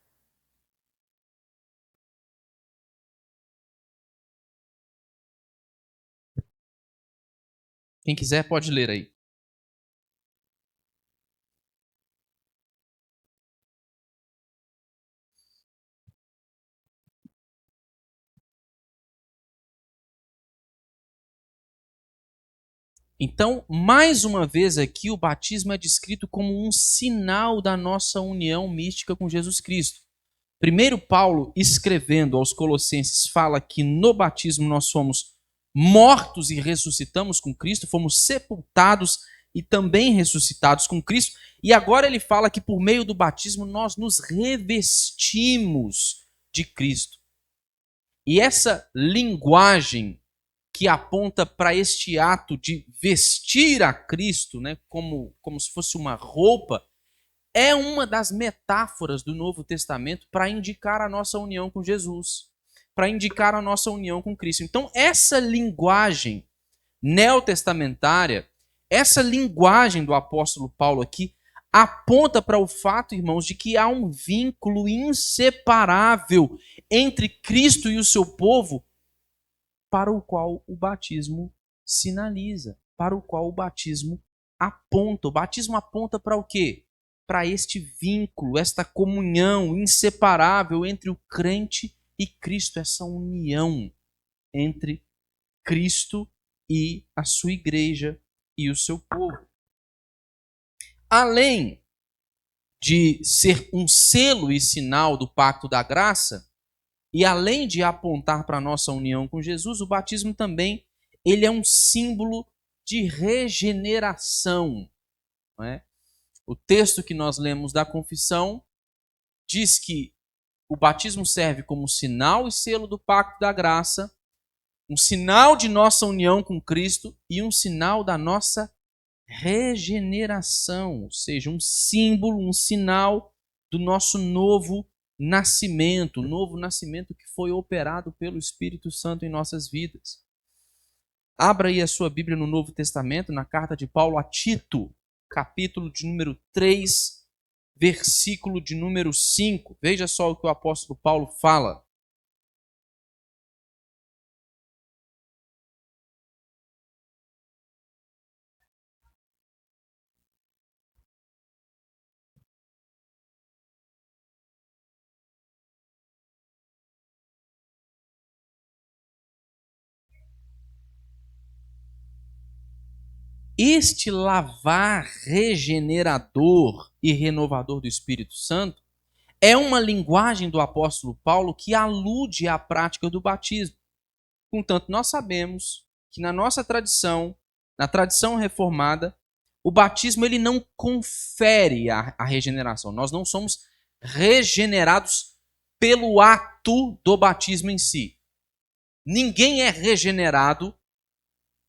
Quem quiser pode ler aí. Então, mais uma vez aqui, o batismo é descrito como um sinal da nossa união mística com Jesus Cristo. Primeiro, Paulo, escrevendo aos Colossenses, fala que no batismo nós somos mortos e ressuscitamos com Cristo, fomos sepultados e também ressuscitados com Cristo. E agora ele fala que por meio do batismo nós nos revestimos de Cristo. E essa linguagem que aponta para este ato de vestir a Cristo, né, como se fosse uma roupa, é uma das metáforas do Novo Testamento para indicar a nossa união com Jesus, para indicar a nossa união com Cristo. Então, essa linguagem neotestamentária, essa linguagem do apóstolo Paulo aqui, aponta para o fato, irmãos, de que há um vínculo inseparável entre Cristo e o seu povo, para o qual o batismo sinaliza, para o qual o batismo aponta. O batismo aponta para o quê? Para este vínculo, esta comunhão inseparável entre o crente e Cristo, essa união entre Cristo e a sua igreja e o seu povo. Além de ser um selo e sinal do pacto da graça, e além de apontar para a nossa união com Jesus, o batismo também ele é um símbolo de regeneração. Não é? O texto que nós lemos da confissão diz que o batismo serve como sinal e selo do pacto da graça, um sinal de nossa união com Cristo e um sinal da nossa regeneração, ou seja, um símbolo, um sinal do nosso novo nascimento, o novo nascimento que foi operado pelo Espírito Santo em nossas vidas. Abra aí a sua Bíblia no Novo Testamento, na carta de Paulo a Tito, capítulo de número 3, versículo de número 5. Veja só o que o apóstolo Paulo fala. Este lavar regenerador e renovador do Espírito Santo é uma linguagem do apóstolo Paulo que alude à prática do batismo. Contanto, nós sabemos que na nossa tradição, na tradição reformada, o batismo ele não confere a regeneração. Nós não somos regenerados pelo ato do batismo em si. Ninguém é regenerado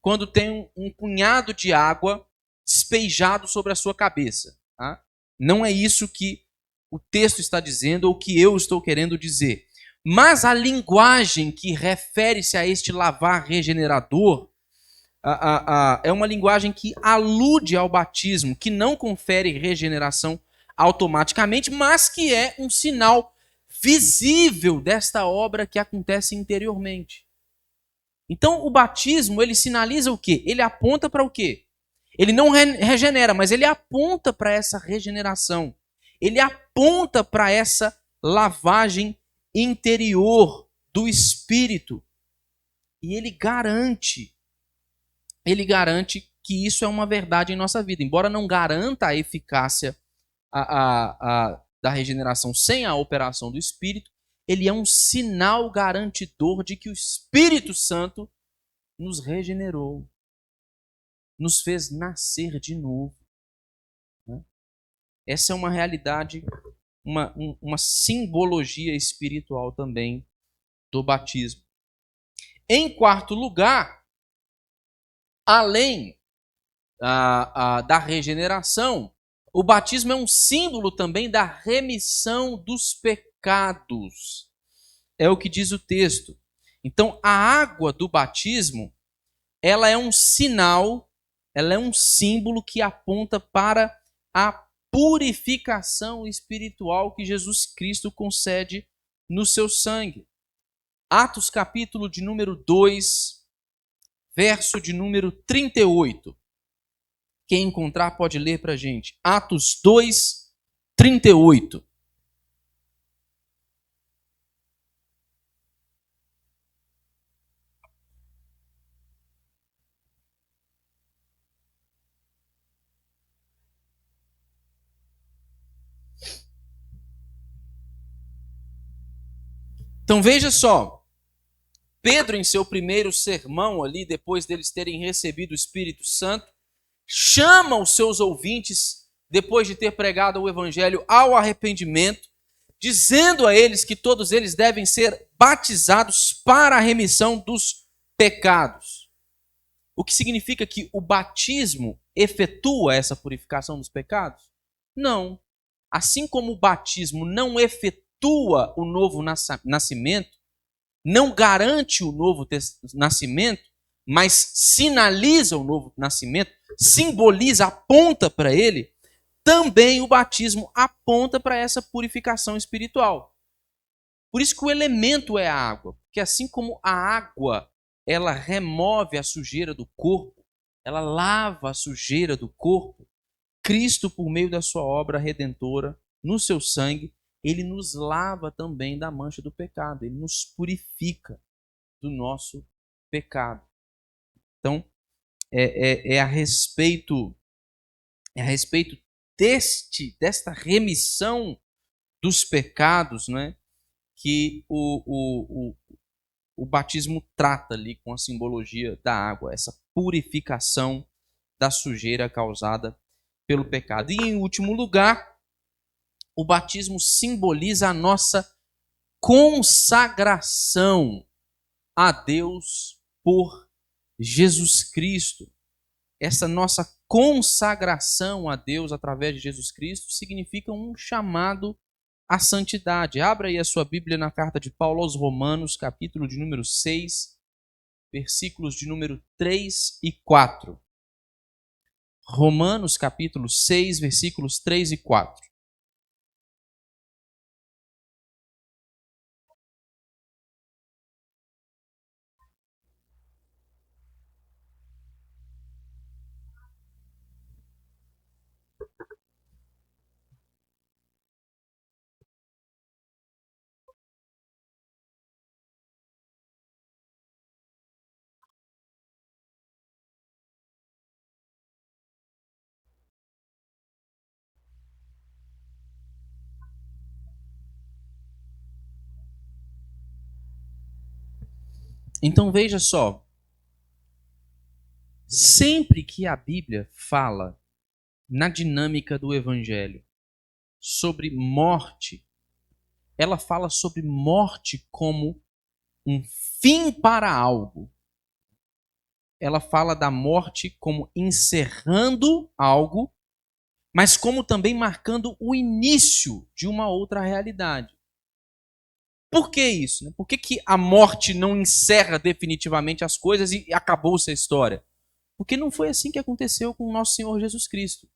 quando tem um punhado de água despejado sobre a sua cabeça. Tá? Não é isso que o texto está dizendo ou que eu estou querendo dizer. Mas a linguagem que refere-se a este lavar regenerador é uma linguagem que alude ao batismo, que não confere regeneração automaticamente, mas que é um sinal visível desta obra que acontece interiormente. Então, o batismo, ele sinaliza o quê? Ele aponta para o quê? Ele não regenera, mas ele aponta para essa regeneração. Ele aponta para essa lavagem interior do espírito. E ele garante que isso é uma verdade em nossa vida. Embora não garanta a eficácia da regeneração sem a operação do Espírito, ele é um sinal garantidor de que o Espírito Santo nos regenerou. nos fez nascer de novo. Essa é uma realidade, uma simbologia espiritual também do batismo. Em quarto lugar, além da regeneração, o batismo é um símbolo também da remissão dos pecados. É o que diz o texto. Então, a água do batismo, ela é um sinal, ela é um símbolo que aponta para a purificação espiritual que Jesus Cristo concede no seu sangue. Atos capítulo de número 2, verso de número 38. Quem encontrar pode ler para a gente. Atos 2, 38. Então veja só, Pedro em seu primeiro sermão ali, depois deles terem recebido o Espírito Santo, chama os seus ouvintes, depois de ter pregado o evangelho, ao arrependimento, dizendo a eles que todos eles devem ser batizados para a remissão dos pecados. O que significa que o batismo efetua essa purificação dos pecados? Não. Assim como o batismo não efetua o novo nascimento, não garante o novo nascimento, mas sinaliza o novo nascimento, simboliza, aponta para ele, também o batismo aponta para essa purificação espiritual. Por isso que o elemento é a água, porque assim como a água, ela remove a sujeira do corpo, ela lava a sujeira do corpo, Cristo, por meio da sua obra redentora, no seu sangue, ele nos lava também da mancha do pecado, ele nos purifica do nosso pecado. Então, é a respeito desta remissão dos pecados, né, que o batismo trata ali com a simbologia da água, essa purificação da sujeira causada pelo pecado. E em último lugar, o batismo simboliza a nossa consagração a Deus por Jesus Cristo. Essa nossa consagração a Deus através de Jesus Cristo significa um chamado à santidade. Abra aí a sua Bíblia na carta de Paulo aos Romanos, capítulo de número 6, versículos de número 3 e 4. Romanos, capítulo 6, versículos 3 e 4. Então veja só, sempre que a Bíblia fala na dinâmica do Evangelho sobre morte, ela fala sobre morte como um fim para algo. Ela fala da morte como encerrando algo, mas como também marcando o início de uma outra realidade. Por que isso? Por que a morte não encerra definitivamente as coisas e acabou-se a história? Porque não foi assim que aconteceu com o nosso Senhor Jesus Cristo.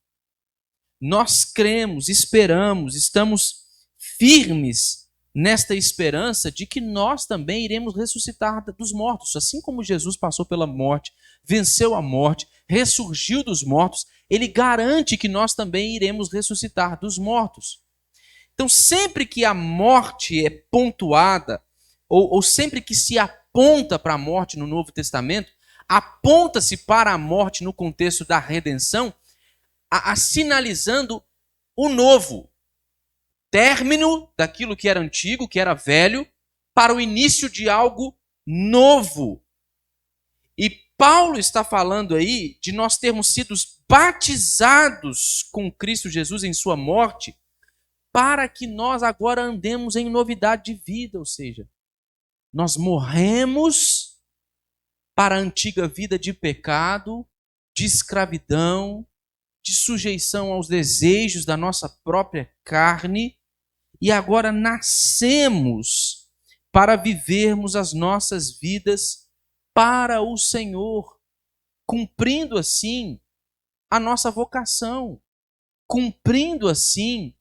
Nós cremos, esperamos, estamos firmes nesta esperança de que nós também iremos ressuscitar dos mortos. Assim como Jesus passou pela morte, venceu a morte, ressurgiu dos mortos, ele garante que nós também iremos ressuscitar dos mortos. Então, sempre que a morte é pontuada, ou sempre que se aponta para a morte no Novo Testamento, aponta-se para a morte no contexto da redenção, sinalizando o novo, término daquilo que era antigo, que era velho, para o início de algo novo. E Paulo está falando aí de nós termos sido batizados com Cristo Jesus em sua morte, para que nós agora andemos em novidade de vida, ou seja, nós morremos para a antiga vida de pecado, de escravidão, de sujeição aos desejos da nossa própria carne, e agora nascemos para vivermos as nossas vidas para o Senhor, cumprindo assim a nossa vocação, cumprindo assim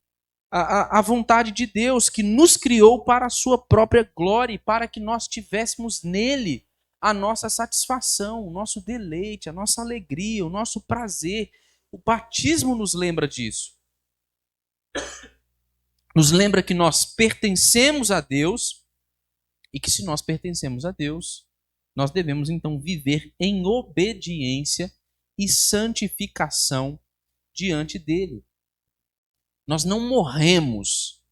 a vontade de Deus, que nos criou para a sua própria glória e para que nós tivéssemos nele a nossa satisfação, o nosso deleite, a nossa alegria, o nosso prazer. O batismo nos lembra disso. Nos lembra que nós pertencemos a Deus e que, se nós pertencemos a Deus, nós devemos então viver em obediência e santificação diante dele. Nós não morremos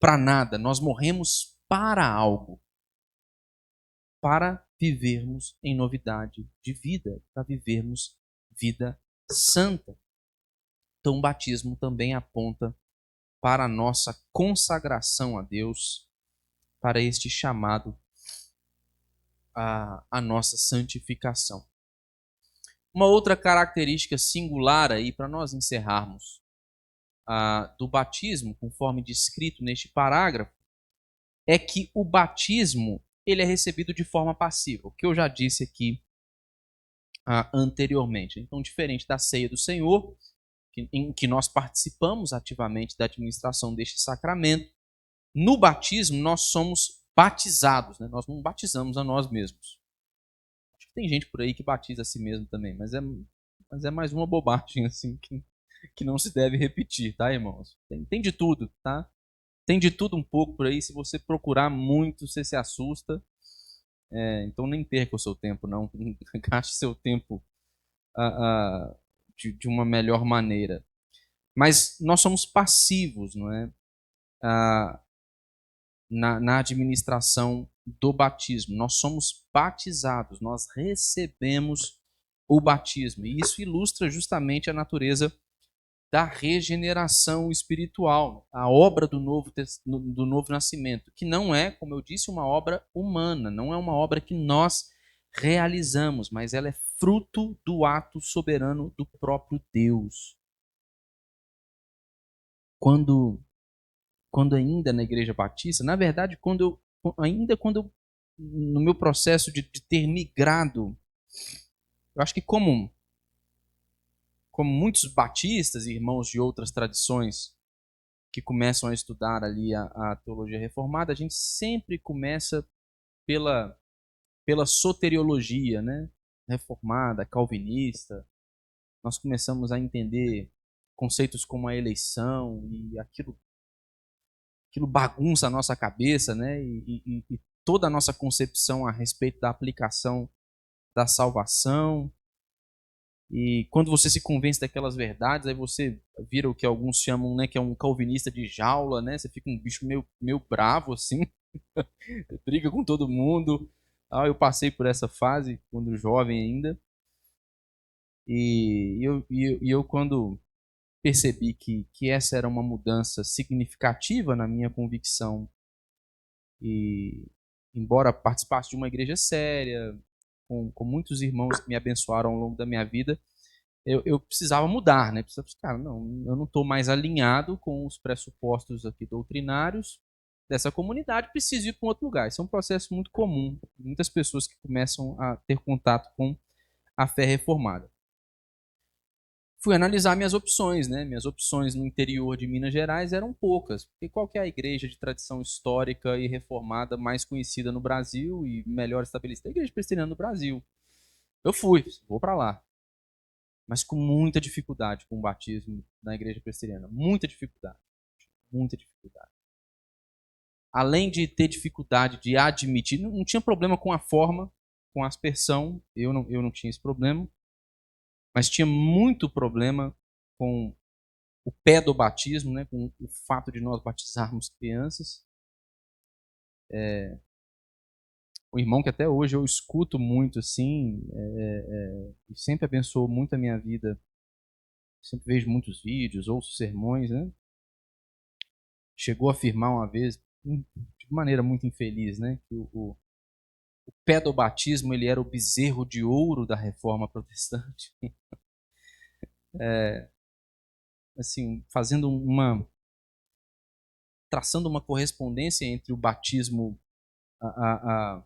para nada, nós morremos para algo. Para vivermos em novidade de vida, para vivermos vida santa. Então, o batismo também aponta para a nossa consagração a Deus, para este chamado à nossa santificação. Uma outra característica singular aí, para nós encerrarmos, do batismo, conforme descrito neste parágrafo, é que o batismo ele é recebido de forma passiva, o que eu já disse aqui anteriormente. Então, diferente da ceia do Senhor, em que nós participamos ativamente da administração deste sacramento, no batismo nós somos batizados, né? Nós não batizamos a nós mesmos. Acho que tem gente por aí que batiza a si mesmo também, mas é mais uma bobagem assim que não se deve repetir, tá, irmãos? Tem de tudo, tá? Tem de tudo um pouco por aí. Se você procurar muito, você se assusta. Então nem perca o seu tempo, não. Gaste seu tempo de uma melhor maneira. Mas nós somos passivos, não é? Na administração do batismo. Nós somos batizados, nós recebemos o batismo. E isso ilustra justamente a natureza da regeneração espiritual, a obra do novo nascimento, que não é, como eu disse, uma obra humana, não é uma obra que nós realizamos, mas ela é fruto do ato soberano do próprio Deus. Quando ainda na Igreja Batista, na verdade, quando eu, no meu processo de ter migrado, eu acho que como muitos batistas e irmãos de outras tradições que começam a estudar ali a teologia reformada, a gente sempre começa pela soteriologia, né? Reformada, calvinista. Nós começamos a entender conceitos como a eleição e aquilo bagunça a nossa cabeça, né? E toda a nossa concepção a respeito da aplicação da salvação. E quando você se convence daquelas verdades, aí você vira o que alguns chamam, né, que é um calvinista de jaula, né? Você fica um bicho meio bravo assim, briga com todo mundo. Eu passei por essa fase quando jovem ainda. E eu quando percebi que essa era uma mudança significativa na minha convicção, e embora participasse de uma igreja séria, com muitos irmãos que me abençoaram ao longo da minha vida, eu precisava mudar, né? Cara, não, eu não estou mais alinhado com os pressupostos aqui doutrinários dessa comunidade, preciso ir para um outro lugar. Isso é um processo muito comum, muitas pessoas que começam a ter contato com a fé reformada. Fui analisar minhas opções, né? Minhas opções no interior de Minas Gerais eram poucas, porque qual que é a igreja de tradição histórica e reformada mais conhecida no Brasil e melhor estabelecida? A Igreja Presbiteriana no Brasil. Eu vou para lá. Mas com muita dificuldade com o batismo na Igreja Presbiteriana. Muita dificuldade. Muita dificuldade. Além de ter dificuldade de admitir, não tinha problema com a forma, com a aspersão, eu não tinha esse problema, mas tinha muito problema com o pé do batismo, né, com o fato de nós batizarmos crianças. um irmão que até hoje eu escuto muito, assim, e sempre abençoou muito a minha vida. Sempre vejo muitos vídeos, ouço sermões, né? Chegou a afirmar uma vez, de maneira muito infeliz, né? Que o pedobatismo ele era o bezerro de ouro da reforma protestante. Assim, traçando uma correspondência entre o batismo, a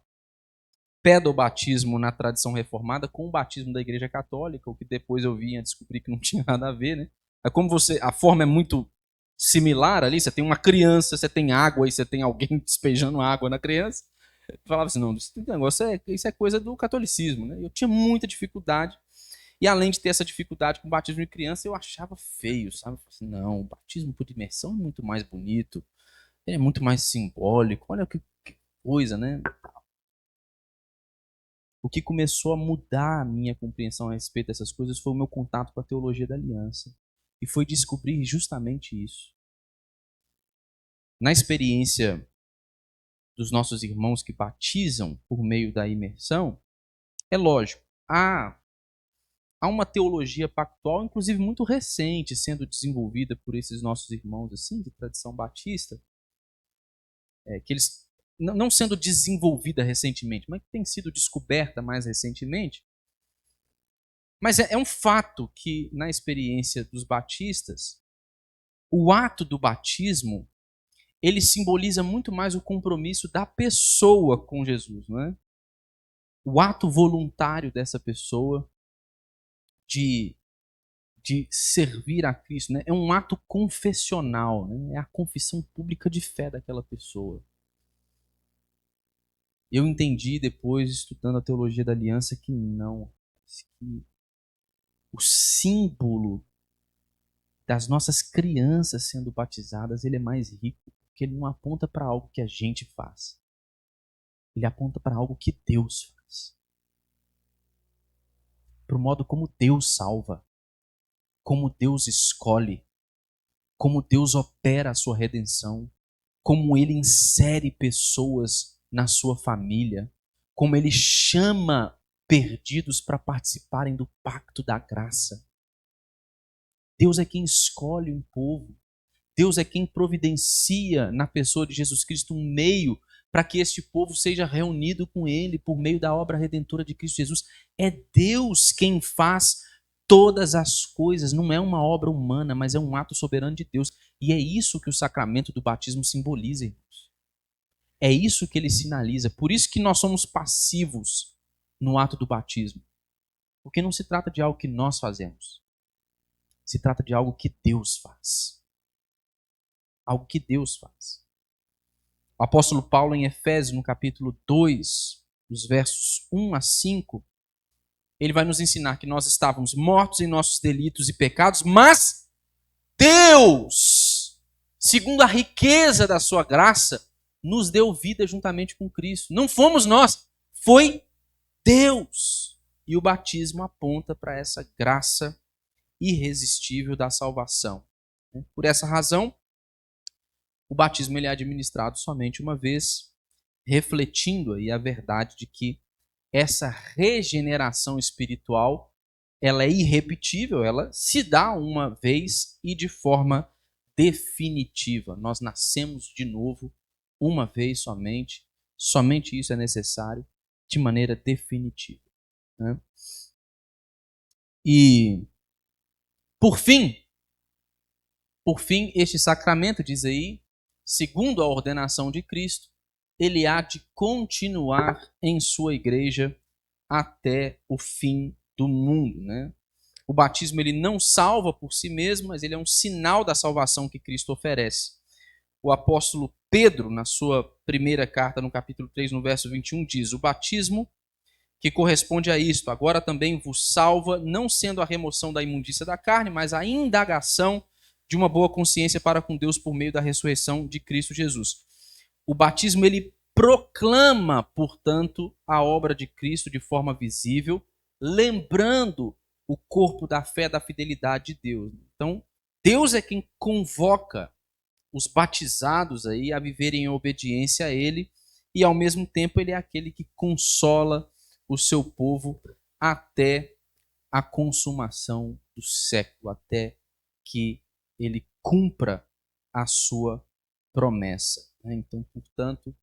pedobatismo na tradição reformada com o batismo da Igreja Católica, o que depois eu vim a descobrir que não tinha nada a ver, né? É como a forma é muito similar ali, você tem uma criança, você tem água e você tem alguém despejando água na criança. Eu falava assim, não, esse negócio isso é coisa do catolicismo, né? Eu tinha muita dificuldade. E além de ter essa dificuldade com o batismo de criança, eu achava feio, sabe? Eu falava assim, não, o batismo por imersão é muito mais bonito, ele é muito mais simbólico, olha que coisa, né? O que começou a mudar a minha compreensão a respeito dessas coisas foi o meu contato com a teologia da aliança. E foi descobrir justamente isso. Na experiência dos nossos irmãos que batizam por meio da imersão, é lógico, há uma teologia pactual, inclusive muito recente, sendo desenvolvida por esses nossos irmãos assim de tradição batista, que eles não sendo desenvolvida recentemente, mas que tem sido descoberta mais recentemente. Mas é um fato que, na experiência dos batistas, o ato do batismo ele simboliza muito mais o compromisso da pessoa com Jesus, não é? O ato voluntário dessa pessoa de servir a Cristo, né? É um ato confessional, né? É a confissão pública de fé daquela pessoa. Eu entendi depois, estudando a teologia da aliança, que não. Que o símbolo das nossas crianças sendo batizadas, ele é mais rico, porque ele não aponta para algo que a gente faz. Ele aponta para algo que Deus faz. Para o modo como Deus salva, como Deus escolhe, como Deus opera a sua redenção, como Ele insere pessoas na sua família, como Ele chama perdidos para participarem do pacto da graça. Deus é quem escolhe um povo. Deus é quem providencia na pessoa de Jesus Cristo um meio para que este povo seja reunido com Ele por meio da obra redentora de Cristo Jesus. É Deus quem faz todas as coisas, não é uma obra humana, mas é um ato soberano de Deus. E é isso que o sacramento do batismo simboliza, irmãos. É isso que ele sinaliza. Por isso que nós somos passivos no ato do batismo. Porque não se trata de algo que nós fazemos. Se trata de algo que Deus faz. Algo que Deus faz. O apóstolo Paulo, em Efésios, no capítulo 2, dos versos 1 a 5, ele vai nos ensinar que nós estávamos mortos em nossos delitos e pecados, mas Deus, segundo a riqueza da sua graça, nos deu vida juntamente com Cristo. Não fomos nós, foi Deus. E o batismo aponta para essa graça irresistível da salvação. Por essa razão, o batismo ele é administrado somente uma vez, refletindo aí a verdade de que essa regeneração espiritual ela é irrepetível, ela se dá uma vez e de forma definitiva. Nós nascemos de novo uma vez somente, somente isso é necessário, de maneira definitiva. Né? E, por fim, este sacramento, diz aí, segundo a ordenação de Cristo, ele há de continuar em sua igreja até o fim do mundo, né? O batismo ele não salva por si mesmo, mas ele é um sinal da salvação que Cristo oferece. O apóstolo Pedro, na sua primeira carta, no capítulo 3, no verso 21, diz: o batismo que corresponde a isto, agora também vos salva, não sendo a remoção da imundícia da carne, mas a indagação de uma boa consciência para com Deus por meio da ressurreição de Cristo Jesus. O batismo ele proclama, portanto, a obra de Cristo de forma visível, lembrando o corpo da fé, da fidelidade de Deus. Então, Deus é quem convoca os batizados aí a viverem em obediência a Ele e ao mesmo tempo ele é aquele que consola o seu povo até a consumação do século, até que ele cumpra a sua promessa. Então, portanto,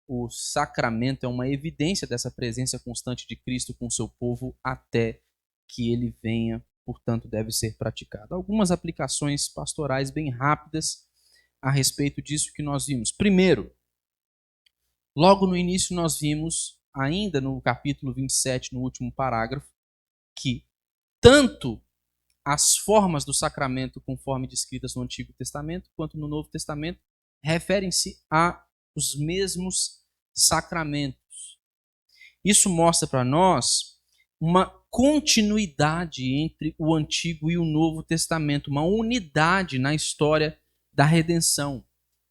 o sacramento é uma evidência dessa presença constante de Cristo com o seu povo até que ele venha, portanto, deve ser praticado. Algumas aplicações pastorais bem rápidas a respeito disso que nós vimos. Primeiro, logo no início nós vimos, ainda no capítulo 27, no último parágrafo, que tanto as formas do sacramento conforme descritas no Antigo Testamento quanto no Novo Testamento referem-se aos mesmos sacramentos. Isso mostra para nós uma continuidade entre o Antigo e o Novo Testamento, uma unidade na história da redenção,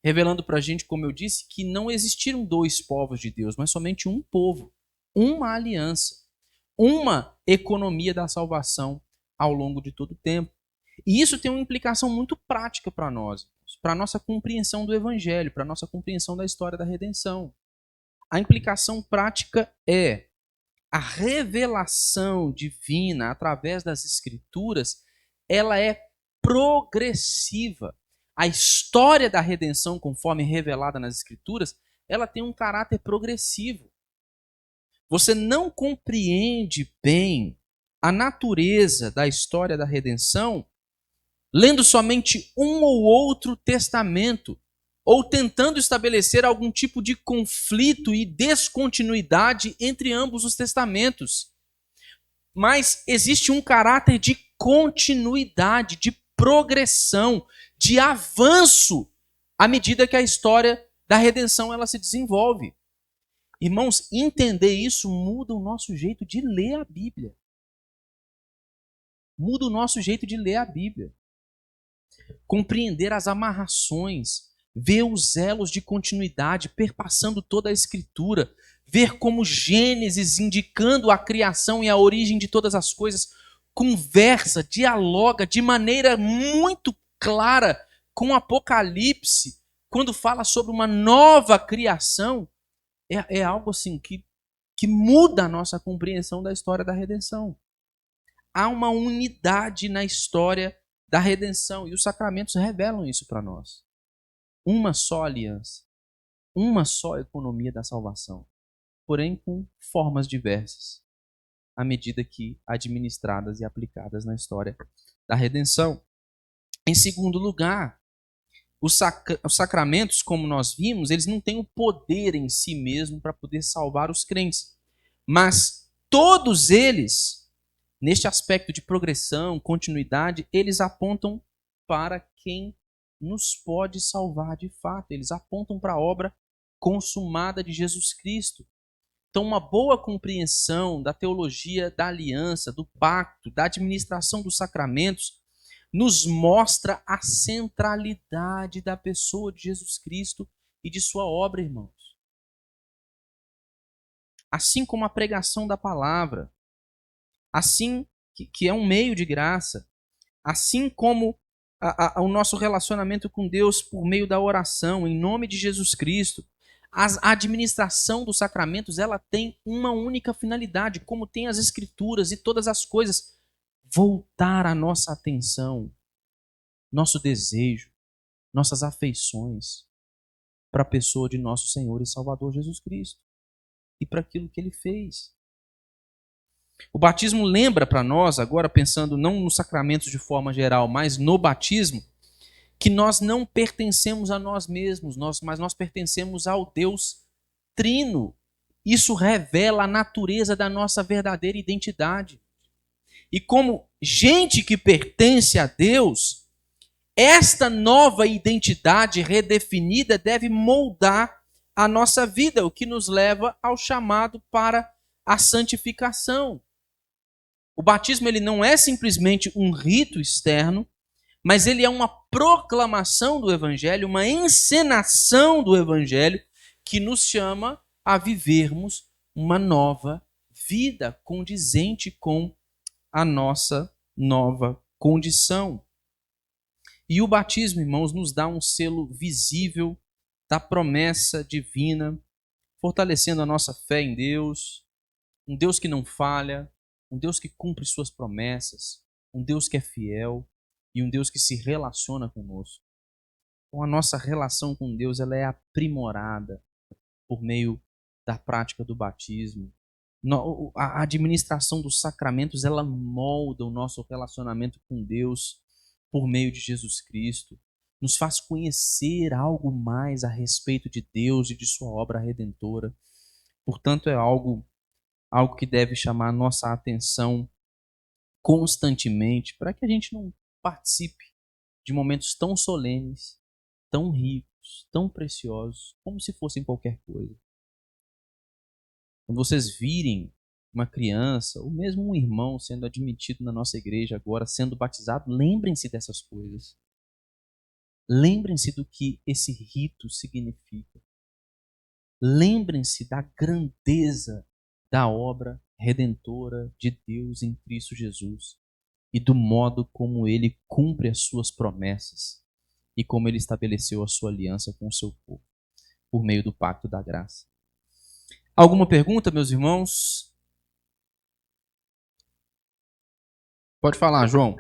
revelando para a gente, como eu disse, que não existiram dois povos de Deus, mas somente um povo, uma aliança, uma economia da salvação ao longo de todo o tempo. E isso tem uma implicação muito prática para nós, para a nossa compreensão do Evangelho, para a nossa compreensão da história da redenção. A implicação prática é a revelação divina através das Escrituras, ela é progressiva. A história da redenção, conforme revelada nas Escrituras, ela tem um caráter progressivo. Você não compreende bem a natureza da história da redenção lendo somente um ou outro testamento, ou tentando estabelecer algum tipo de conflito e descontinuidade entre ambos os testamentos. Mas existe um caráter de continuidade, de progressão, de avanço à medida que a história da redenção ela se desenvolve. Irmãos, entender isso muda o nosso jeito de ler a Bíblia. Muda o nosso jeito de ler a Bíblia. Compreender as amarrações, ver os elos de continuidade perpassando toda a Escritura, ver como Gênesis, indicando a criação e a origem de todas as coisas, conversa, dialoga de maneira muito clara com o Apocalipse, quando fala sobre uma nova criação, é algo assim que muda a nossa compreensão da história da redenção. Há uma unidade na história da redenção, e os sacramentos revelam isso para nós. Uma só aliança, uma só economia da salvação, porém com formas diversas, à medida que administradas e aplicadas na história da redenção. Em segundo lugar, os sacramentos, como nós vimos, eles não têm o poder em si mesmo para poder salvar os crentes, mas todos eles, neste aspecto de progressão, continuidade, eles apontam para quem nos pode salvar de fato. Eles apontam para a obra consumada de Jesus Cristo. Então, uma boa compreensão da teologia da aliança, do pacto, da administração dos sacramentos, nos mostra a centralidade da pessoa de Jesus Cristo e de sua obra, irmãos. Assim como a pregação da palavra, assim que é um meio de graça, assim como o nosso relacionamento com Deus por meio da oração, em nome de Jesus Cristo, a administração dos sacramentos, ela tem uma única finalidade, como tem as Escrituras e todas as coisas, voltar a nossa atenção, nosso desejo, nossas afeições para a pessoa de nosso Senhor e Salvador Jesus Cristo e para aquilo que Ele fez. O batismo lembra para nós, agora pensando não nos sacramentos de forma geral, mas no batismo, que nós não pertencemos a nós mesmos, mas nós pertencemos ao Deus Trino. Isso revela a natureza da nossa verdadeira identidade. E como gente que pertence a Deus, esta nova identidade redefinida deve moldar a nossa vida, o que nos leva ao chamado para a santificação. O batismo ele não é simplesmente um rito externo, mas ele é uma proclamação do Evangelho, uma encenação do Evangelho que nos chama a vivermos uma nova vida condizente com a nossa nova condição. E o batismo, irmãos, nos dá um selo visível da promessa divina fortalecendo a nossa fé em Deus, um Deus que não falha, um Deus que cumpre suas promessas, um Deus que é fiel e um Deus que se relaciona conosco. Então a nossa relação com Deus ela é aprimorada por meio da prática do batismo. A administração dos sacramentos ela molda o nosso relacionamento com Deus por meio de Jesus Cristo. Nos faz conhecer algo mais a respeito de Deus e de sua obra redentora. Portanto, é algo que deve chamar a nossa atenção constantemente para que a gente não participe de momentos tão solenes, tão ricos, tão preciosos, como se fossem qualquer coisa. Quando vocês virem uma criança, ou mesmo um irmão sendo admitido na nossa igreja agora, sendo batizado, lembrem-se dessas coisas. Lembrem-se do que esse rito significa. Lembrem-se da grandeza da obra redentora de Deus em Cristo Jesus e do modo como ele cumpre as suas promessas e como ele estabeleceu a sua aliança com o seu povo por meio do pacto da graça. Alguma pergunta, meus irmãos? Pode falar, João.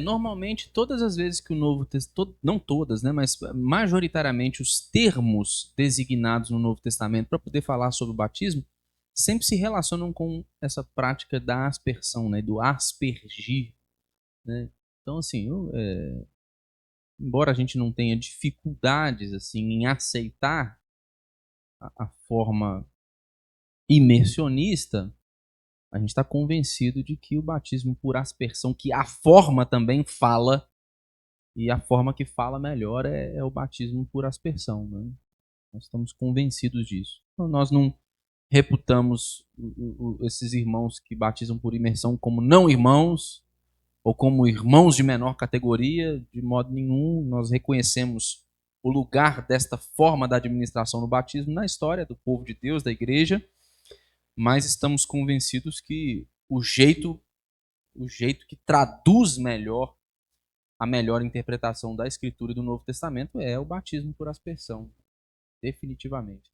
Normalmente, todas as vezes que o Novo Testamento, não todas, né, mas majoritariamente os termos designados no Novo Testamento para poder falar sobre o batismo sempre se relacionam com essa prática da aspersão, né, do aspergir. Né? Então, assim, embora a gente não tenha dificuldades assim em aceitar a forma imersionista, a gente está convencido de que o batismo por aspersão, que a forma também fala, e a forma que fala melhor é o batismo por aspersão. Né? Nós estamos convencidos disso. Então, nós não reputamos esses irmãos que batizam por imersão como não irmãos, ou como irmãos de menor categoria, de modo nenhum. Nós reconhecemos o lugar desta forma da administração do batismo na história do povo de Deus, da igreja, mas estamos convencidos que o jeito que traduz melhor a melhor interpretação da Escritura e do Novo Testamento é o batismo por aspersão, definitivamente.